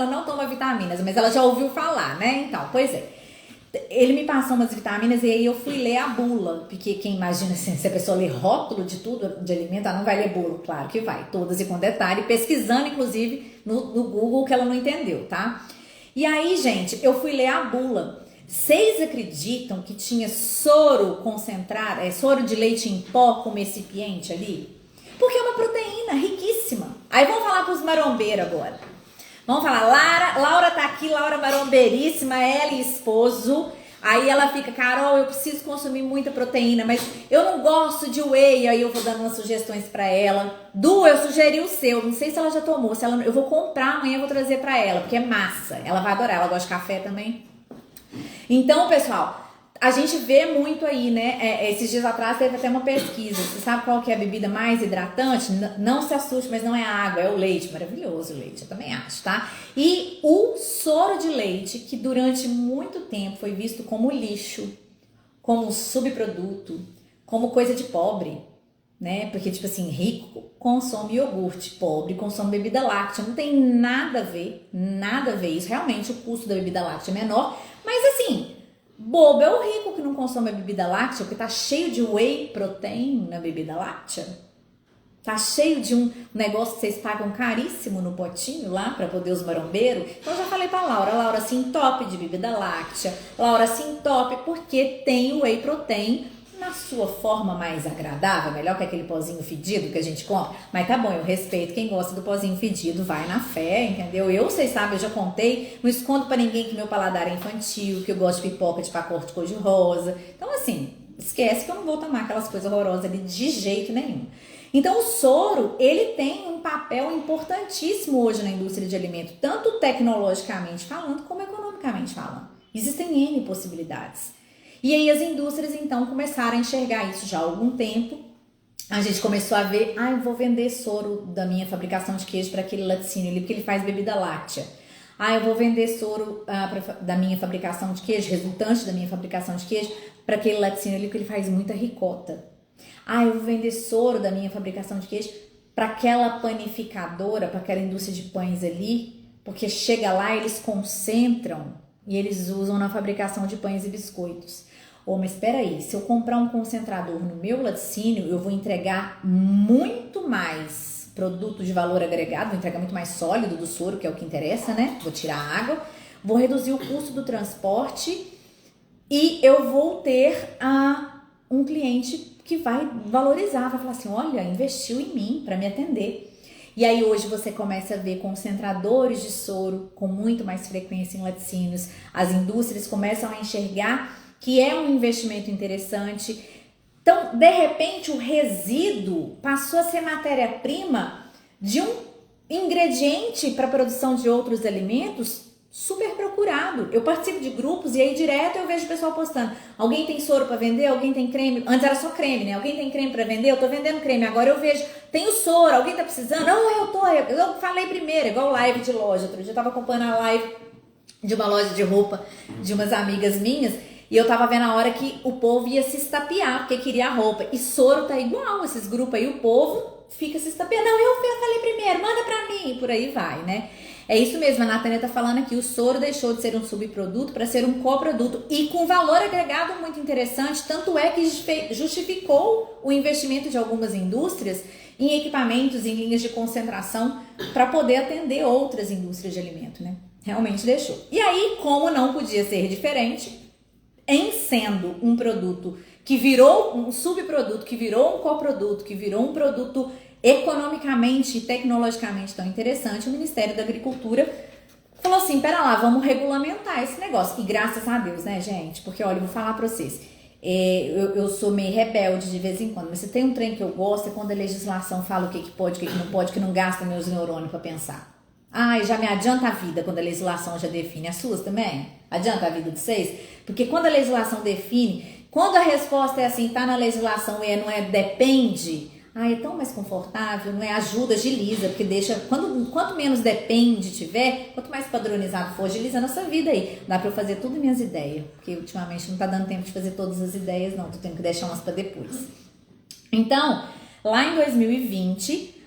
Speaker 1: não toma vitaminas, mas ela já ouviu falar, né? Então, pois é. Ele me passou umas vitaminas e aí eu fui ler a bula, porque quem imagina assim, se a pessoa lê rótulo de tudo, de alimento, ela não vai ler bula, claro que vai, todas e com detalhe, pesquisando inclusive no Google que ela não entendeu, tá? E aí, gente, eu fui ler a bula. Vocês acreditam que tinha soro concentrado, soro de leite em pó como recipiente ali? Porque é uma proteína riquíssima. Aí vamos falar para os marombeiros agora. Vamos falar, Laura tá aqui, Laura marombeiríssima, ela e esposo. Aí ela fica, Carol, eu preciso consumir muita proteína, mas eu não gosto de whey. Aí eu vou dando umas sugestões pra ela. Du, eu sugeri o seu, não sei se ela já tomou, eu vou comprar amanhã, eu vou trazer pra ela, porque é massa. Ela vai adorar, ela gosta de café também. Então, pessoal, a gente vê muito aí, né? Esses dias atrás teve até uma pesquisa. Você sabe qual que é a bebida mais hidratante? Não se assuste, mas não é a água, é o leite. Maravilhoso o leite, eu também acho, tá? E o soro de leite, que durante muito tempo foi visto como lixo, como subproduto, como coisa de pobre, né? Porque, tipo assim, rico consome iogurte, pobre consome bebida láctea. Não tem nada a ver isso. Realmente o custo da bebida láctea é menor, mas assim, bobo é o rico que não consome a bebida láctea, porque tá cheio de whey protein na bebida láctea. Tá cheio de um negócio que vocês pagam caríssimo no potinho lá pra poder os marombeiros. Então eu já falei pra Laura se entope de bebida láctea, Laura se entope porque tem whey protein na sua forma mais agradável, melhor que aquele pozinho fedido que a gente compra. Mas tá bom, eu respeito quem gosta do pozinho fedido, vai na fé, entendeu? Vocês sabem, eu já contei, não escondo pra ninguém que meu paladar é infantil, que eu gosto de pipoca de pacote cor-de-rosa. Então assim, esquece que eu não vou tomar aquelas coisas horrorosas ali de jeito nenhum. Então o soro, ele tem um papel importantíssimo hoje na indústria de alimento, tanto tecnologicamente falando, como economicamente falando. Existem N possibilidades. E aí as indústrias então começaram a enxergar isso já há algum tempo. A gente começou a ver, eu vou vender soro da minha fabricação de queijo para aquele laticínio ali, porque ele faz bebida láctea. Eu vou vender soro da minha fabricação de queijo, resultante da minha fabricação de queijo, para aquele laticínio ali, porque ele faz muita ricota. Eu vou vender soro da minha fabricação de queijo para aquela panificadora, para aquela indústria de pães ali, porque chega lá, eles concentram e eles usam na fabricação de pães e biscoitos. Mas espera aí, se eu comprar um concentrador no meu laticínio, eu vou entregar muito mais produto de valor agregado, vou entregar muito mais sólido do soro, que é o que interessa, né? Vou tirar a água, vou reduzir o custo do transporte e eu vou ter um cliente que vai valorizar, vai falar assim, olha, investiu em mim para me atender. E aí hoje você começa a ver concentradores de soro com muito mais frequência em laticínios. As indústrias começam a enxergar que é um investimento interessante. Então, de repente, o resíduo passou a ser matéria-prima de um ingrediente para a produção de outros alimentos super procurado. Eu participo de grupos e aí direto eu vejo o pessoal postando. Alguém tem soro para vender? Alguém tem creme? Antes era só creme, né? Alguém tem creme para vender? Eu tô vendendo creme. Agora eu vejo, tem o soro, alguém tá precisando? Eu falei primeiro, igual live de loja. Outro dia eu tava acompanhando a live de uma loja de roupa de umas amigas minhas e eu tava vendo a hora que o povo ia se estapear porque queria a roupa. E soro tá igual, esses grupos aí, o povo fica se estapeando. Não, eu falei primeiro, manda pra mim. E por aí vai, né? É isso mesmo, a Natânia tá falando aqui, o soro deixou de ser um subproduto para ser um coproduto e com valor agregado muito interessante, tanto é que justificou o investimento de algumas indústrias em equipamentos, em linhas de concentração para poder atender outras indústrias de alimento, né? Realmente deixou. E aí, como não podia ser diferente, em sendo um produto que virou um subproduto, que virou um coproduto, que virou um produto economicamente e tecnologicamente tão interessante, o Ministério da Agricultura falou assim, pera lá, vamos regulamentar esse negócio. E graças a Deus, né, gente? Porque, olha, eu vou falar pra vocês, eu sou meio rebelde de vez em quando, mas se tem um trem que eu gosto é quando a legislação fala o que pode, o que não pode, que não gasta meus neurônios pra pensar. Já me adianta a vida quando a legislação já define. As suas também? Adianta a vida de vocês? Porque quando a legislação define, quando a resposta é assim, tá na legislação e não é depende... é tão mais confortável, não é? Ajuda, agiliza, porque deixa... Quanto menos depende tiver, quanto mais padronizado for, agiliza a nossa vida aí. Dá pra eu fazer tudo minhas ideias, porque ultimamente não tá dando tempo de fazer todas as ideias, não. Tô tendo que deixar umas pra depois. Então, lá em 2020,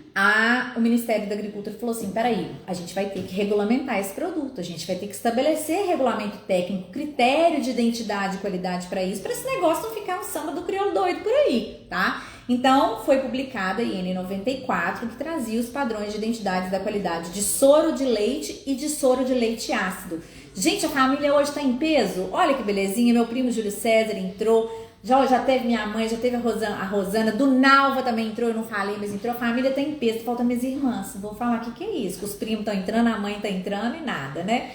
Speaker 1: o Ministério da Agricultura falou assim, peraí, a gente vai ter que regulamentar esse produto, a gente vai ter que estabelecer regulamento técnico, critério de identidade e qualidade para isso, para esse negócio não ficar um samba do crioulo doido por aí, tá? Então, foi publicada a IN 94, que trazia os padrões de identidade da qualidade de soro de leite e de soro de leite ácido. Gente, a família hoje tá em peso. Olha que belezinha, meu primo Júlio César entrou. Já teve minha mãe, já teve a Rosana, do Nalva também entrou, eu não falei, mas entrou. A família tá em peso, falta minhas irmãs. Vou falar o que é isso, que os primos estão entrando, a mãe tá entrando e nada, né?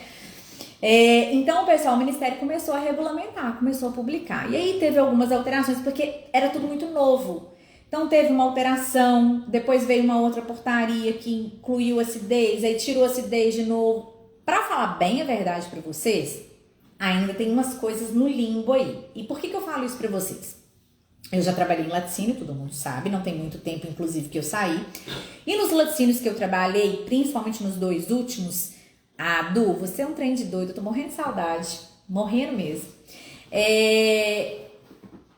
Speaker 1: Então, pessoal, o Ministério começou a regulamentar, começou a publicar. E aí teve algumas alterações, porque era tudo muito novo. Então teve uma alteração, depois veio uma outra portaria que incluiu acidez, aí tirou acidez de novo. Pra falar bem a verdade pra vocês, ainda tem umas coisas no limbo aí. E por que eu falo isso pra vocês? Eu já trabalhei em laticínio, todo mundo sabe, não tem muito tempo, inclusive, que eu saí. E nos laticínios que eu trabalhei, principalmente nos 2 últimos, Du, você é um trem de doido, eu tô morrendo de saudade, morrendo mesmo.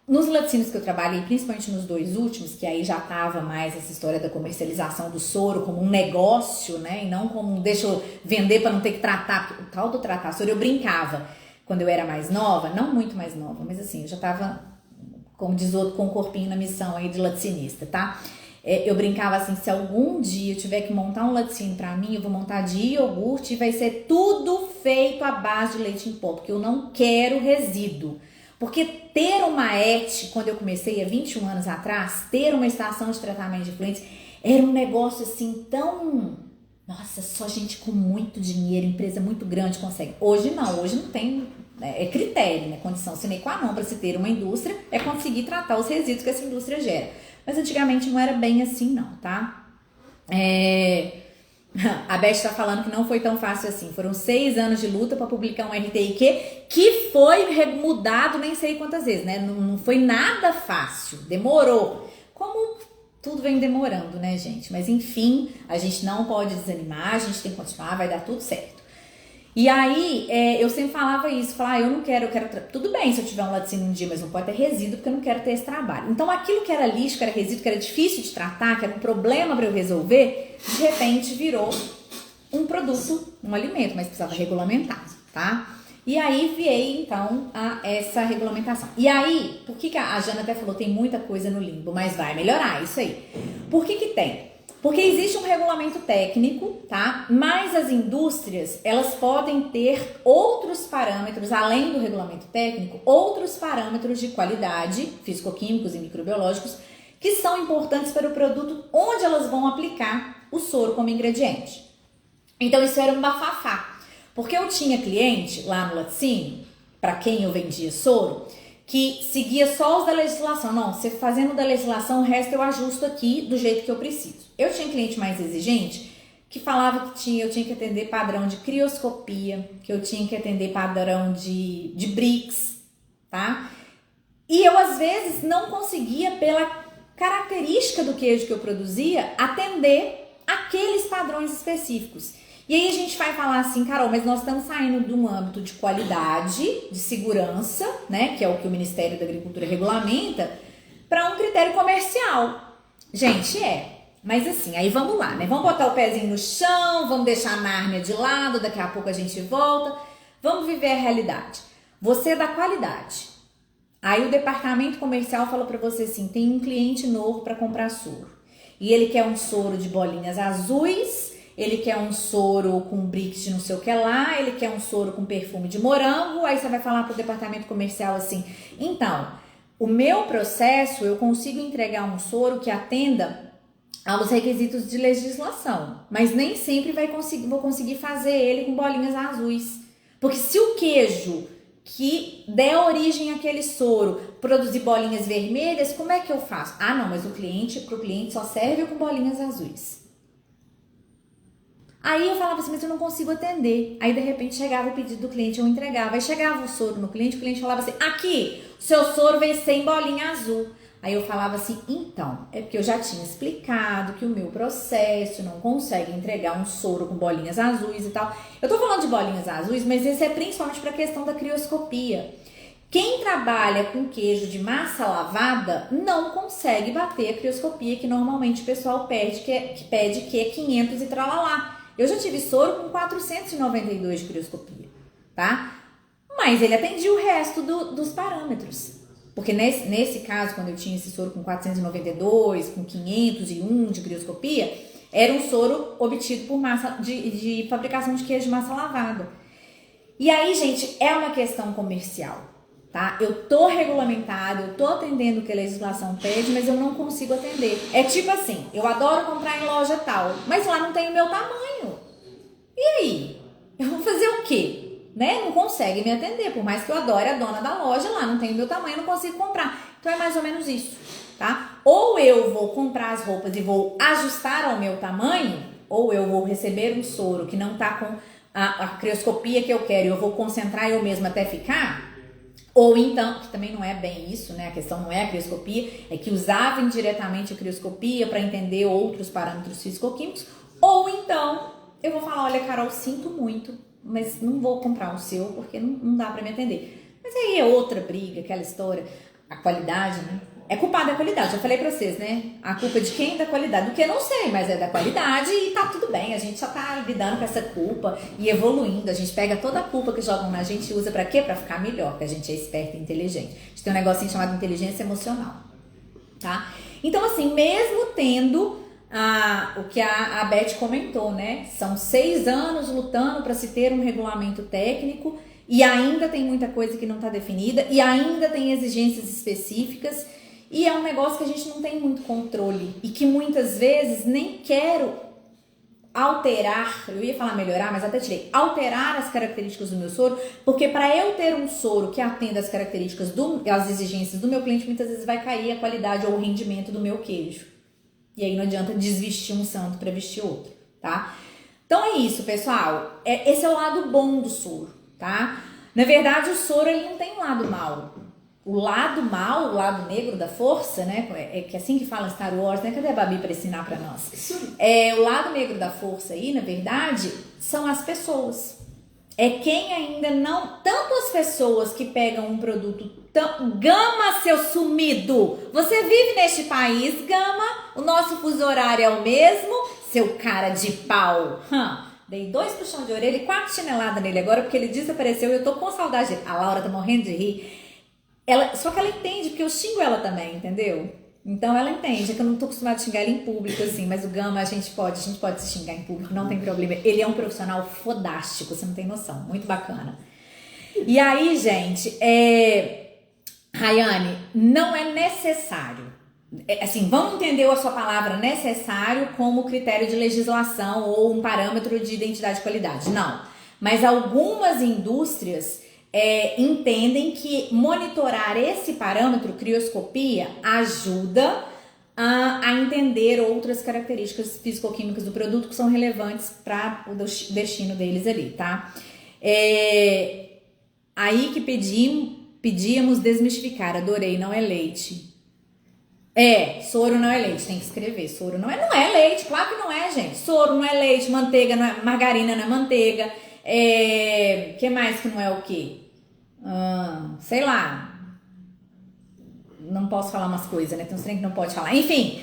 Speaker 1: Nos laticínios que eu trabalhei, principalmente nos 2 últimos, que aí já tava mais essa história da comercialização do soro como um negócio, né? E não como deixa eu vender para não ter que tratar, porque o tal do tratar soro eu brincava quando eu era mais nova, não muito mais nova, mas assim, eu já tava, como diz o outro, com o corpinho na missão aí de laticinista, tá? Eu brincava assim, se algum dia eu tiver que montar um laticínio pra mim, eu vou montar de iogurte e vai ser tudo feito à base de leite em pó, porque eu não quero resíduo. Porque ter uma ET, quando eu comecei há 21 anos atrás, ter uma estação de tratamento de efluentes, era um negócio assim tão... Nossa, só gente com muito dinheiro, empresa muito grande consegue. Hoje não tem... É critério, né? Condição sine qua non para se ter uma indústria é conseguir tratar os resíduos que essa indústria gera. Mas antigamente não era bem assim não, tá? A Beth tá falando que não foi tão fácil assim. Foram 6 anos de luta para publicar um RTIQ que foi mudado nem sei quantas vezes, né? Não foi nada fácil, demorou. Como tudo vem demorando, né, gente? Mas enfim, a gente não pode desanimar, a gente tem que continuar, vai dar tudo certo. E aí, eu sempre falava isso, eu não quero, tudo bem se eu tiver um laticínio um dia, mas não pode ter resíduo, porque eu não quero ter esse trabalho. Então, aquilo que era lixo, que era resíduo, que era difícil de tratar, que era um problema para eu resolver, de repente virou um produto, um alimento, mas precisava regulamentar, tá? E aí veio, então, essa regulamentação. E aí, por que a Jana até falou, tem muita coisa no limbo, mas vai melhorar isso aí. Por que tem? Porque existe um regulamento técnico, tá? Mas as indústrias, elas podem ter outros parâmetros, além do regulamento técnico, outros parâmetros de qualidade, físico-químicos e microbiológicos, que são importantes para o produto onde elas vão aplicar o soro como ingrediente. Então isso era um bafafá, porque eu tinha cliente lá no laticínio, para quem eu vendia soro, que seguia só os da legislação. Não, você fazendo da legislação, o resto eu ajusto aqui do jeito que eu preciso. Eu tinha cliente mais exigente que falava que eu tinha que atender padrão de crioscopia, que eu tinha que atender padrão de Brix, tá? E eu, às vezes, não conseguia, pela característica do queijo que eu produzia, atender aqueles padrões específicos. E aí a gente vai falar assim, Carol, mas nós estamos saindo de um âmbito de qualidade, de segurança, né, que é o que o Ministério da Agricultura regulamenta, para um critério comercial. Gente, mas assim, aí vamos lá, né, vamos botar o pezinho no chão, vamos deixar a Nárnia de lado, daqui a pouco a gente volta, vamos viver a realidade. Você é da qualidade. Aí o departamento comercial falou para você assim, tem um cliente novo para comprar soro, e ele quer um soro de bolinhas azuis, ele quer um soro com brix de não sei o que lá, ele quer um soro com perfume de morango, aí você vai falar pro departamento comercial assim, então, o meu processo, eu consigo entregar um soro que atenda aos requisitos de legislação, mas nem sempre vou conseguir fazer ele com bolinhas azuis, porque se o queijo que der origem àquele soro produzir bolinhas vermelhas, como é que eu faço? Ah, não, mas pro cliente só serve com bolinhas azuis. Aí eu falava assim, mas eu não consigo atender. Aí de repente chegava o pedido do cliente, eu entregava. Aí chegava o soro no cliente, o cliente falava assim, aqui, o seu soro vem sem bolinha azul. Aí eu falava assim, então, é porque eu já tinha explicado que o meu processo não consegue entregar um soro com bolinhas azuis e tal. Eu tô falando de bolinhas azuis, mas esse é principalmente para a questão da crioscopia. Quem trabalha com queijo de massa lavada não consegue bater a crioscopia que normalmente o pessoal pede, que é 500 e tralalá. Eu já tive soro com 492 de crioscopia, tá? Mas ele atendia o resto dos parâmetros. Porque nesse caso, quando eu tinha esse soro com 492, com 501 de crioscopia, era um soro obtido por massa de fabricação de queijo de massa lavada. E aí, gente, é uma questão comercial, tá? Eu tô regulamentado, eu tô atendendo o que a legislação pede, mas eu não consigo atender. É tipo assim, eu adoro comprar em loja tal, mas lá não tem o meu tamanho. E aí? Eu vou fazer o quê? Né? Não consegue me atender, por mais que eu adore a dona da loja, lá não tem o meu tamanho, não consigo comprar. Então é mais ou menos isso, tá? Ou eu vou comprar as roupas e vou ajustar ao meu tamanho, ou eu vou receber um soro que não tá com a crioscopia que eu quero e eu vou concentrar eu mesma até ficar, ou então, que também não é bem isso, né? A questão não é a crioscopia, é que usava indiretamente a crioscopia para entender outros parâmetros físico-químicos, ou então eu vou falar, olha, Carol, sinto muito, mas não vou comprar o seu porque não dá para me atender. Mas aí é outra briga, aquela história, a qualidade, né? É culpa da qualidade, eu falei pra vocês, né? A culpa de quem? Da qualidade. Do que eu não sei, mas é da qualidade e tá tudo bem. A gente já tá lidando com essa culpa e evoluindo. A gente pega toda a culpa que jogam na gente e usa pra quê? Pra ficar melhor, porque a gente é esperto e inteligente. A gente tem um negocinho chamado inteligência emocional, tá? Então, assim, mesmo tendo o que a Beth comentou, né? São 6 anos lutando pra se ter um regulamento técnico e ainda tem muita coisa que não tá definida e ainda tem exigências específicas. E é um negócio que a gente não tem muito controle e que muitas vezes nem quero alterar, eu ia falar melhorar, mas até tirei, alterar as características do meu soro, porque para eu ter um soro que atenda as características, as exigências do meu cliente, muitas vezes vai cair a qualidade ou o rendimento do meu queijo. E aí não adianta desvestir um santo para vestir outro, tá? Então é isso, pessoal. Esse é o lado bom do soro, tá? Na verdade, o soro ele não tem um lado mau. O lado mal, o lado negro da força, né? É que assim que fala Star Wars, né? Cadê a Babi para ensinar para nós? O lado negro da força aí, na verdade, são as pessoas. É quem ainda não... Tanto as pessoas que pegam um produto... Gama, seu sumido! Você vive neste país, Gama? O nosso fuso horário é o mesmo? Seu cara de pau! Dei 2 puxões de orelha e 4 chineladas nele agora, porque ele desapareceu e eu tô com saudade dele. A Laura tá morrendo de rir. Só que ela entende, porque eu xingo ela também, entendeu? Então ela entende, é que eu não tô acostumada a xingar ele em público, assim, mas o Gama a gente pode se xingar em público, não tem problema. Ele é um profissional fodástico, você não tem noção, muito bacana. E aí, gente, Rayane, não é necessário. Assim, vamos entender a sua palavra necessário como critério de legislação ou um parâmetro de identidade e qualidade. Não. Mas algumas indústrias entendem que monitorar esse parâmetro, crioscopia, ajuda a entender outras características físico-químicas do produto que são relevantes para o destino deles ali, tá? Aí que pedíamos desmistificar, adorei, não é leite. Soro não é leite, tem que escrever, soro não é leite, claro que não é, gente. Soro não é leite, manteiga não é, margarina não é manteiga, que mais que não é o quê? Sei lá, não posso falar umas coisas, né? Tem uns trem que não pode falar. Enfim,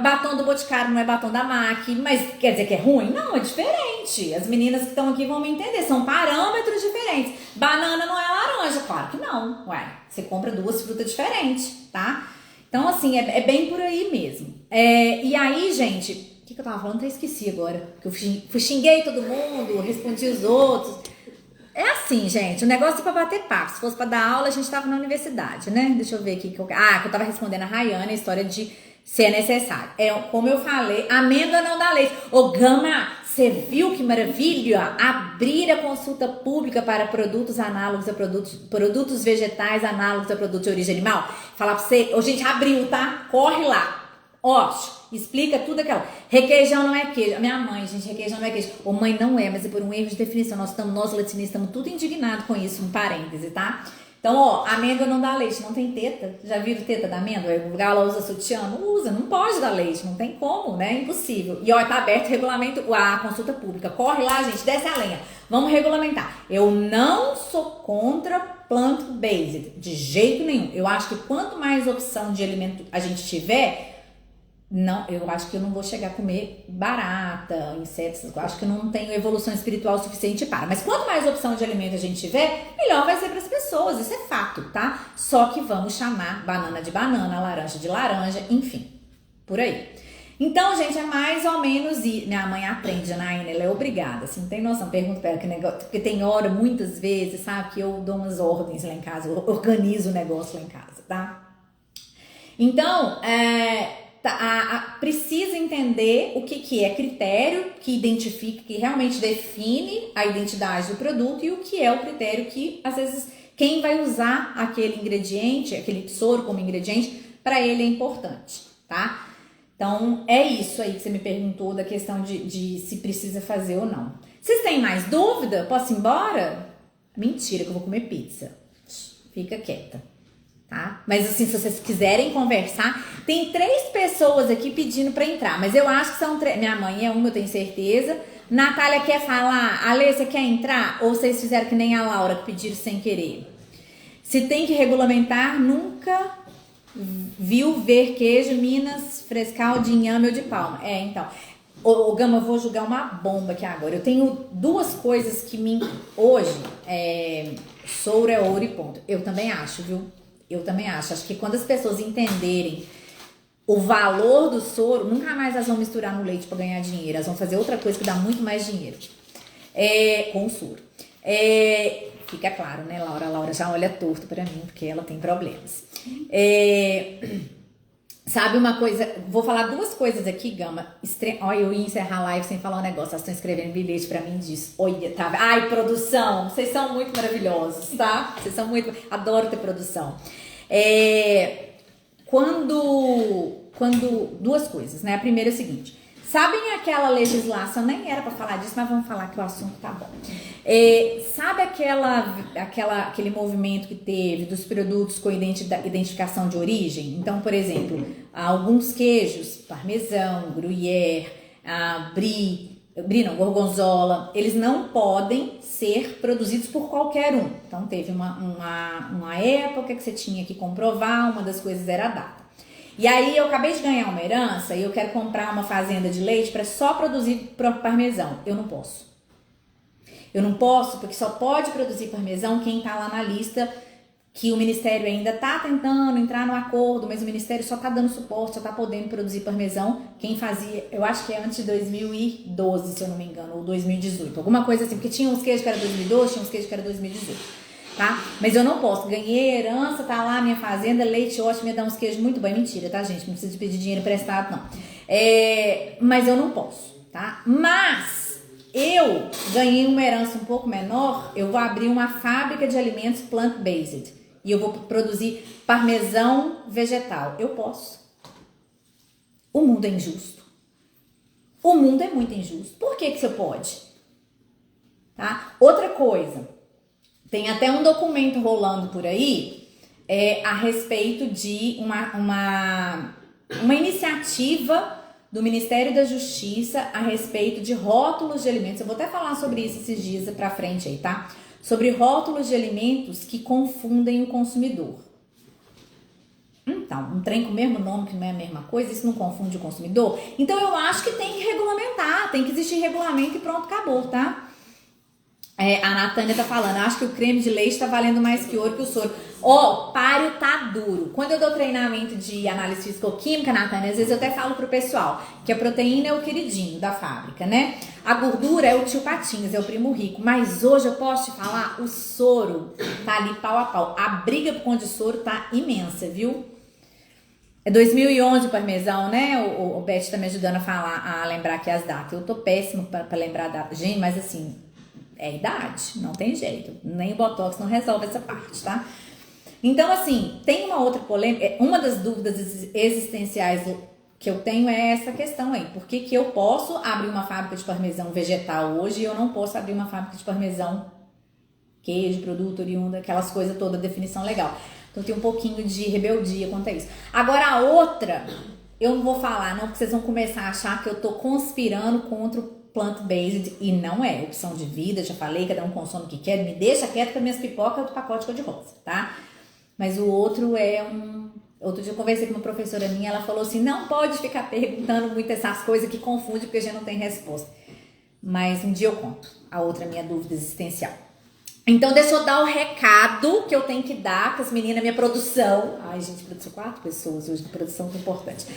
Speaker 1: batom do Boticário não é batom da MAC, mas quer dizer que é ruim? Não, é diferente. As meninas que estão aqui vão me entender, são parâmetros diferentes. Banana não é laranja, claro que não. Ué, você compra 2 frutas diferentes, tá? Então, assim, é bem por aí mesmo. E aí, gente, o que eu tava falando? Até esqueci agora. Porque eu xinguei todo mundo, respondi os outros. É assim, gente, o negócio é pra bater papo. Se fosse pra dar aula, a gente tava na universidade, né? Deixa eu ver aqui. Que eu tava respondendo a Rayane a história de ser necessário. Como eu falei, amêndoa não dá leite. Ô, Gama, você viu que maravilha? Abrir a consulta pública para produtos análogos a produtos vegetais análogos a produtos de origem animal. Falar pra você, gente, abriu, tá? Corre lá. Explica tudo aquela. Requeijão não é queijo. A minha mãe, gente, requeijão não é queijo. Ô, mãe, não é, mas é por um erro de definição. Nós latinistas estamos tudo indignados com isso, um parêntese, tá? Então, amêndoa não dá leite, não tem teta. Já viram teta da amêndoa? O lugar ela usa sutiã? Não usa, não pode dar leite, não tem como, né? Impossível. E tá aberto o regulamento, a consulta pública. Corre lá, gente, desce a lenha. Vamos regulamentar. Eu não sou contra plant-based, de jeito nenhum. Eu acho que quanto mais opção de alimento a gente tiver, eu acho que eu não vou chegar a comer barata, insetos, eu acho que eu não tenho evolução espiritual suficiente para. Mas quanto mais opção de alimento a gente tiver, melhor vai ser para as pessoas, isso é fato, tá? Só que vamos chamar banana de banana, laranja de laranja, enfim, por aí. Então, gente, é mais ou menos isso. Minha mãe aprende, Janaína, ela é obrigada, assim, não tem noção. Pergunto pra ela que negócio, porque tem hora, muitas vezes, sabe, que eu dou umas ordens lá em casa, eu organizo o negócio lá em casa, tá? Então, precisa entender o que é critério que identifica, que realmente define a identidade do produto e o que é o critério que, às vezes, quem vai usar aquele ingrediente, aquele soro como ingrediente, para ele é importante, tá? Então, é isso aí que você me perguntou da questão de se precisa fazer ou não. Vocês têm mais dúvida? Posso ir embora? Mentira, que eu vou comer pizza. Fica quieta, tá? Mas assim, se vocês quiserem conversar, tem 3 pessoas aqui pedindo pra entrar, mas eu acho que são 3. Minha mãe é uma, eu tenho certeza. Natália quer falar? Ale, você quer entrar? Ou vocês fizeram que nem a Laura, que pediram sem querer? Se tem que regulamentar, nunca viu ver queijo, Minas, frescal de inhame ou de palma. Então. Ô, Gama, eu vou jogar uma bomba aqui agora. Eu tenho 2 coisas que hoje, soro é ouro e ponto. Eu também acho, viu? Eu também acho. Acho que quando as pessoas entenderem o valor do soro, nunca mais elas vão misturar no leite para ganhar dinheiro. Elas vão fazer outra coisa que dá muito mais dinheiro. Com o soro. Fica claro, né, Laura? A Laura já olha torto para mim, porque ela tem problemas. Sabe uma coisa? Vou falar 2 coisas aqui, Gama. Olha, eu ia encerrar a live sem falar um negócio. Elas estão escrevendo bilhete pra mim disso. Olha, tá? Ai, produção. Vocês são muito maravilhosos, tá? Vocês são muito... Adoro ter produção. Quando 2 coisas, né? A primeira é o seguinte. Sabem aquela legislação, nem era pra falar disso, mas vamos falar que o assunto tá bom. Sabe aquele movimento que teve dos produtos com identificação de origem? Então, por exemplo, alguns queijos, parmesão, gruyère, gorgonzola, eles não podem ser produzidos por qualquer um. Então, teve uma época que você tinha que comprovar, uma das coisas era a data. E aí eu acabei de ganhar uma herança e eu quero comprar uma fazenda de leite para só produzir parmesão. Eu não posso. Eu não posso porque só pode produzir parmesão quem tá lá na lista, que o Ministério ainda tá tentando entrar no acordo, mas o Ministério só tá dando suporte, só tá podendo produzir parmesão quem fazia, eu acho que é antes de 2012, se eu não me engano, ou 2018, alguma coisa assim, porque tinha uns queijos que era 2012, tinha uns queijos que era 2018. Tá? Mas eu não posso, ganhei herança, tá lá minha fazenda, leite ótimo, ia dar uns queijos muito bom. Mentira, tá, gente? Não precisa de pedir dinheiro emprestado, não. Mas eu não posso, tá? Mas eu ganhei uma herança um pouco menor, eu vou abrir uma fábrica de alimentos plant-based e eu vou produzir parmesão vegetal. Eu posso. O mundo é injusto. O mundo é muito injusto. Por que você pode? Tá? Outra coisa. Tem até um documento rolando por aí a respeito de uma iniciativa do Ministério da Justiça a respeito de rótulos de alimentos. Eu vou até falar sobre isso esses dias pra frente aí, tá? Sobre rótulos de alimentos que confundem o consumidor. Então, um trem com o mesmo nome que não é a mesma coisa, isso não confunde o consumidor? Então eu acho que tem que regulamentar, tem que existir regulamento e pronto, acabou, tá? A Natânia tá falando, acho que o creme de leite tá valendo mais que ouro que o soro. Páreo tá duro. Quando eu dou treinamento de análise físico-química, Natânia, às vezes eu até falo pro pessoal que a proteína é o queridinho da fábrica, né? A gordura é o tio Patinhas, é o primo rico. Mas hoje eu posso te falar, o soro tá ali pau a pau. A briga por conta de soro tá imensa, viu? É 2011 o parmesão, né? O Beth tá me ajudando a falar, a lembrar aqui as datas. Eu tô péssimo pra lembrar a data. Gente, mas assim... É idade, não tem jeito. Nem o Botox não resolve essa parte, tá? Então, assim, tem uma outra polêmica. Uma das dúvidas existenciais que eu tenho é essa questão aí. Por que eu posso abrir uma fábrica de parmesão vegetal hoje e eu não posso abrir uma fábrica de parmesão queijo, produto oriundo, aquelas coisas todas, definição legal. Então, tem um pouquinho de rebeldia quanto a isso. Agora, a outra, eu não vou falar, não, porque vocês vão começar a achar que eu tô conspirando contra o plant-based e não é opção de vida, já falei, cada um consome o que quer, me deixa quieto com minhas pipocas do pacote cor-de-rosa, tá? Mas o outro outro dia eu conversei com uma professora minha, ela falou assim, não pode ficar perguntando muito essas coisas que confunde porque a gente não tem resposta. Mas um dia eu conto a outra minha dúvida existencial. Então deixa eu dar o recado que eu tenho que dar com as meninas, minha produção. Ai, gente, produção 4 pessoas hoje, produção é importante.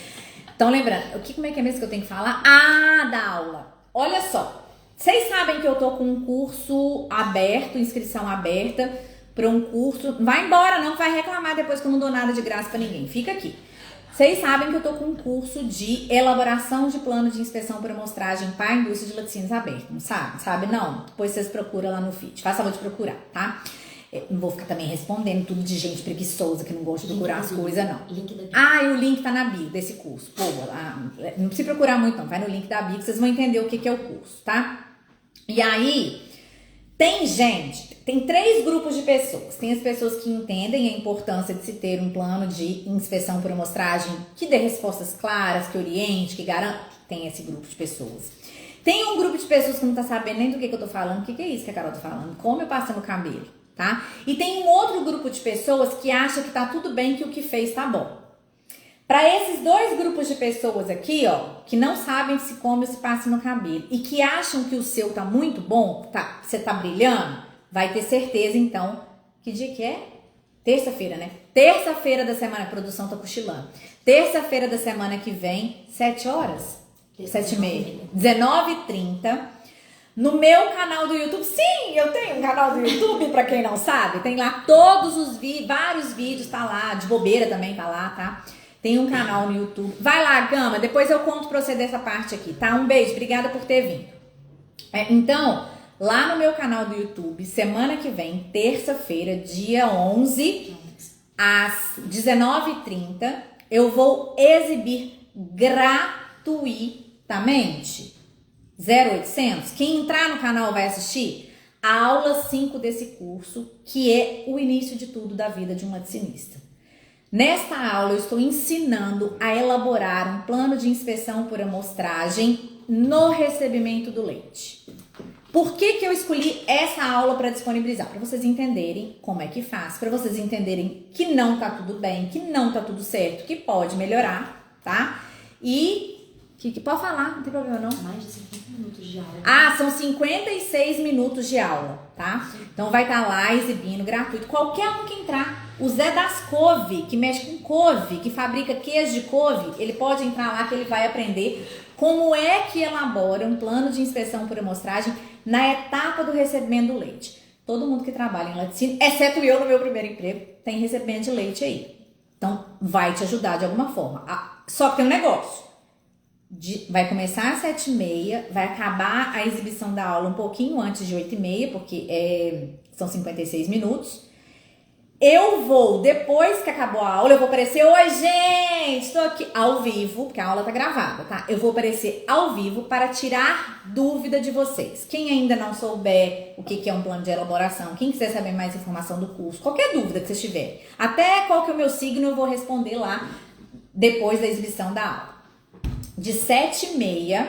Speaker 1: Então, lembrando, como é que é mesmo que eu tenho que falar? Ah, da aula. Olha só, vocês sabem que eu tô com um curso aberto, inscrição aberta para um curso. Vai embora, não vai reclamar depois que eu não dou nada de graça para ninguém. Fica aqui. Vocês sabem que eu tô com um curso de elaboração de plano de inspeção por amostragem para a indústria de laticínios aberto. Não sabe? Sabe? Não? Depois vocês procuram lá no feed. Faça favor de procurar, tá? Não vou ficar também respondendo tudo de gente preguiçosa que não gosta de procurar as coisas, não. E o link tá na bio desse curso. Pô, não precisa procurar muito, não. Vai no link da bio que vocês vão entender o que é o curso, tá? E aí, tem 3 grupos de pessoas. Tem as pessoas que entendem a importância de se ter um plano de inspeção por amostragem que dê respostas claras, que oriente, que garanta. Tem esse grupo de pessoas. Tem um grupo de pessoas que não tá sabendo nem do que eu tô falando. O que é isso que a Carol tá falando? Como eu passo no cabelo, tá? E tem um outro grupo de pessoas que acha que tá tudo bem, que o que fez tá bom. Para esses 2 grupos de pessoas aqui, ó, que não sabem se come ou se passa no cabelo e que acham que o seu tá muito bom, você tá brilhando, vai ter certeza, então, que dia que é? Terça-feira, né? Terça-feira da semana, a produção tá cochilando. Terça-feira da semana que vem, 7 horas? 7h30. 19h30. No meu canal do YouTube, sim, eu tenho um canal do YouTube, pra quem não sabe, tem lá todos os vários vídeos, tá lá, de bobeira também tá lá, tá? Tem um canal no YouTube. Vai lá, Gama, depois eu conto pra você dessa parte aqui, tá? Um beijo, obrigada por ter vindo. Então, lá no meu canal do YouTube, semana que vem, terça-feira, dia 11, às 19h30, eu vou exibir gratuitamente 0800. Quem entrar no canal vai assistir a aula 5 desse curso, que é o início de tudo da vida de um laticinista. Nesta aula eu estou ensinando a elaborar um plano de inspeção por amostragem no recebimento do leite. Por que eu escolhi essa aula para disponibilizar? Para vocês entenderem como é que faz, para vocês entenderem que não tá tudo bem, que não tá tudo certo, que pode melhorar, tá? E que pode falar, não tem problema não.
Speaker 2: Mais de 50 minutos de aula.
Speaker 1: São 56 minutos de aula, tá? Então vai estar lá exibindo gratuito. Qualquer um que entrar, o Zé das Couve, que mexe com couve, que fabrica queijo de couve, ele pode entrar lá que ele vai aprender como é que elabora um plano de inspeção por amostragem na etapa do recebimento do leite. Todo mundo que trabalha em laticínio, exceto eu no meu primeiro emprego, tem recebimento de leite aí. Então vai te ajudar de alguma forma. Só que tem um negócio. Vai começar às 7h30, vai acabar a exibição da aula um pouquinho antes de 8h30, porque são 56 minutos. Eu vou, depois que acabou a aula, eu vou aparecer, oi gente, estou aqui ao vivo, porque a aula tá gravada, tá? Eu vou aparecer ao vivo para tirar dúvida de vocês. Quem ainda não souber o que é um plano de elaboração, quem quiser saber mais informação do curso, qualquer dúvida que vocês tiverem, até qual que é o meu signo, eu vou responder lá depois da exibição da aula. De 7h30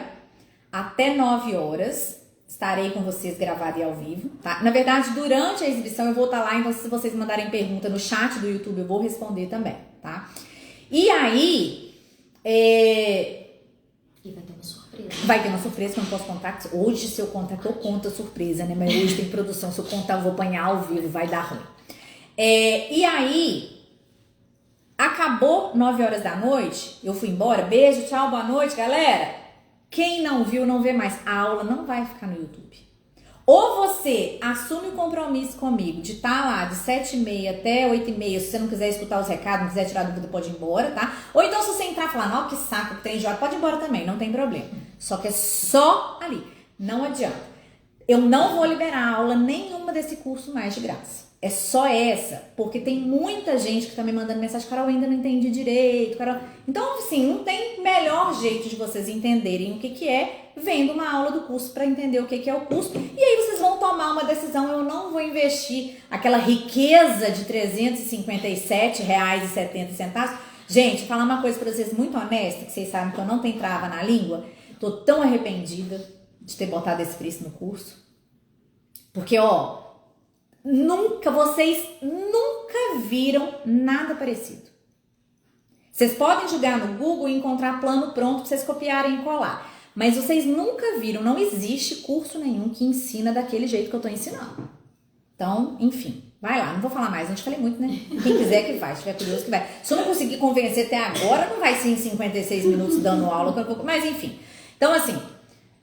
Speaker 1: até 9 horas, estarei com vocês gravado e ao vivo, tá? Na verdade, durante a exibição eu vou estar lá, então se vocês mandarem pergunta no chat do YouTube, eu vou responder também, tá? E aí,
Speaker 2: E vai ter uma surpresa.
Speaker 1: Vai ter uma surpresa que eu não posso contar. Hoje, se eu contar, eu conto a surpresa, né? Mas hoje tem produção, se eu contar, eu vou apanhar ao vivo, vai dar ruim. E aí... Acabou 9 horas da noite, eu fui embora, beijo, tchau, boa noite, galera. Quem não viu, não vê mais. A aula não vai ficar no YouTube. Ou você assume o compromisso comigo de estar lá de 7h30 até 8h30, se você não quiser escutar os recados, não quiser tirar dúvida, pode ir embora, tá? Ou então se você entrar e falar, não, que saco, que tem hora, pode ir embora também, não tem problema. Só que é só ali, não adianta. Eu não vou liberar aula nenhuma desse curso mais de graça. É só essa, porque tem muita gente que tá me mandando mensagem, Carol, ainda não entendi direito, Carol. Então, assim, não tem melhor jeito de vocês entenderem o que é vendo uma aula do curso para entender o que é o curso. E aí vocês vão tomar uma decisão, eu não vou investir aquela riqueza de R$ 357,70. Gente, falar uma coisa para vocês muito honesta, que vocês sabem que eu não tenho trava na língua, tô tão arrependida de ter botado esse preço no curso. Porque, ó... Vocês nunca viram nada parecido. Vocês podem jogar no Google e encontrar plano pronto para vocês copiarem e colar. Mas vocês nunca viram, não existe curso nenhum que ensina daquele jeito que eu tô ensinando. Então, enfim, vai lá. Não vou falar mais, não te falei muito, né? Quem quiser que vai, se tiver curioso que vai. Se eu não conseguir convencer até agora, não vai ser em 56 minutos dando aula, mas enfim. Então, assim,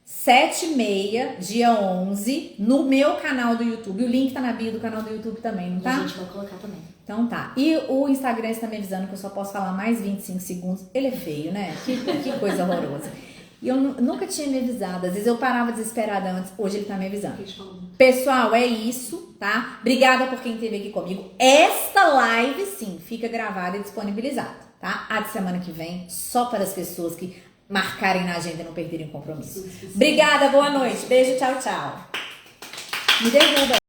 Speaker 1: 7h30, dia 11, no meu canal do YouTube. O link tá na bio do canal do YouTube também, não tá?
Speaker 2: A gente vai colocar também.
Speaker 1: Então tá. E o Instagram está me avisando que eu só posso falar mais 25 segundos. Ele é feio, né? Que coisa horrorosa. E eu nunca tinha me avisado. Às vezes eu parava desesperada antes. Hoje ele tá me avisando. Pessoal, é isso, tá? Obrigada por quem esteve aqui comigo. Esta live, sim, fica gravada e disponibilizada, tá? A de semana que vem, só para as pessoas que marcarem na agenda e não perderem o compromisso. Obrigada, boa noite. Beijo, tchau, tchau. Me derruba.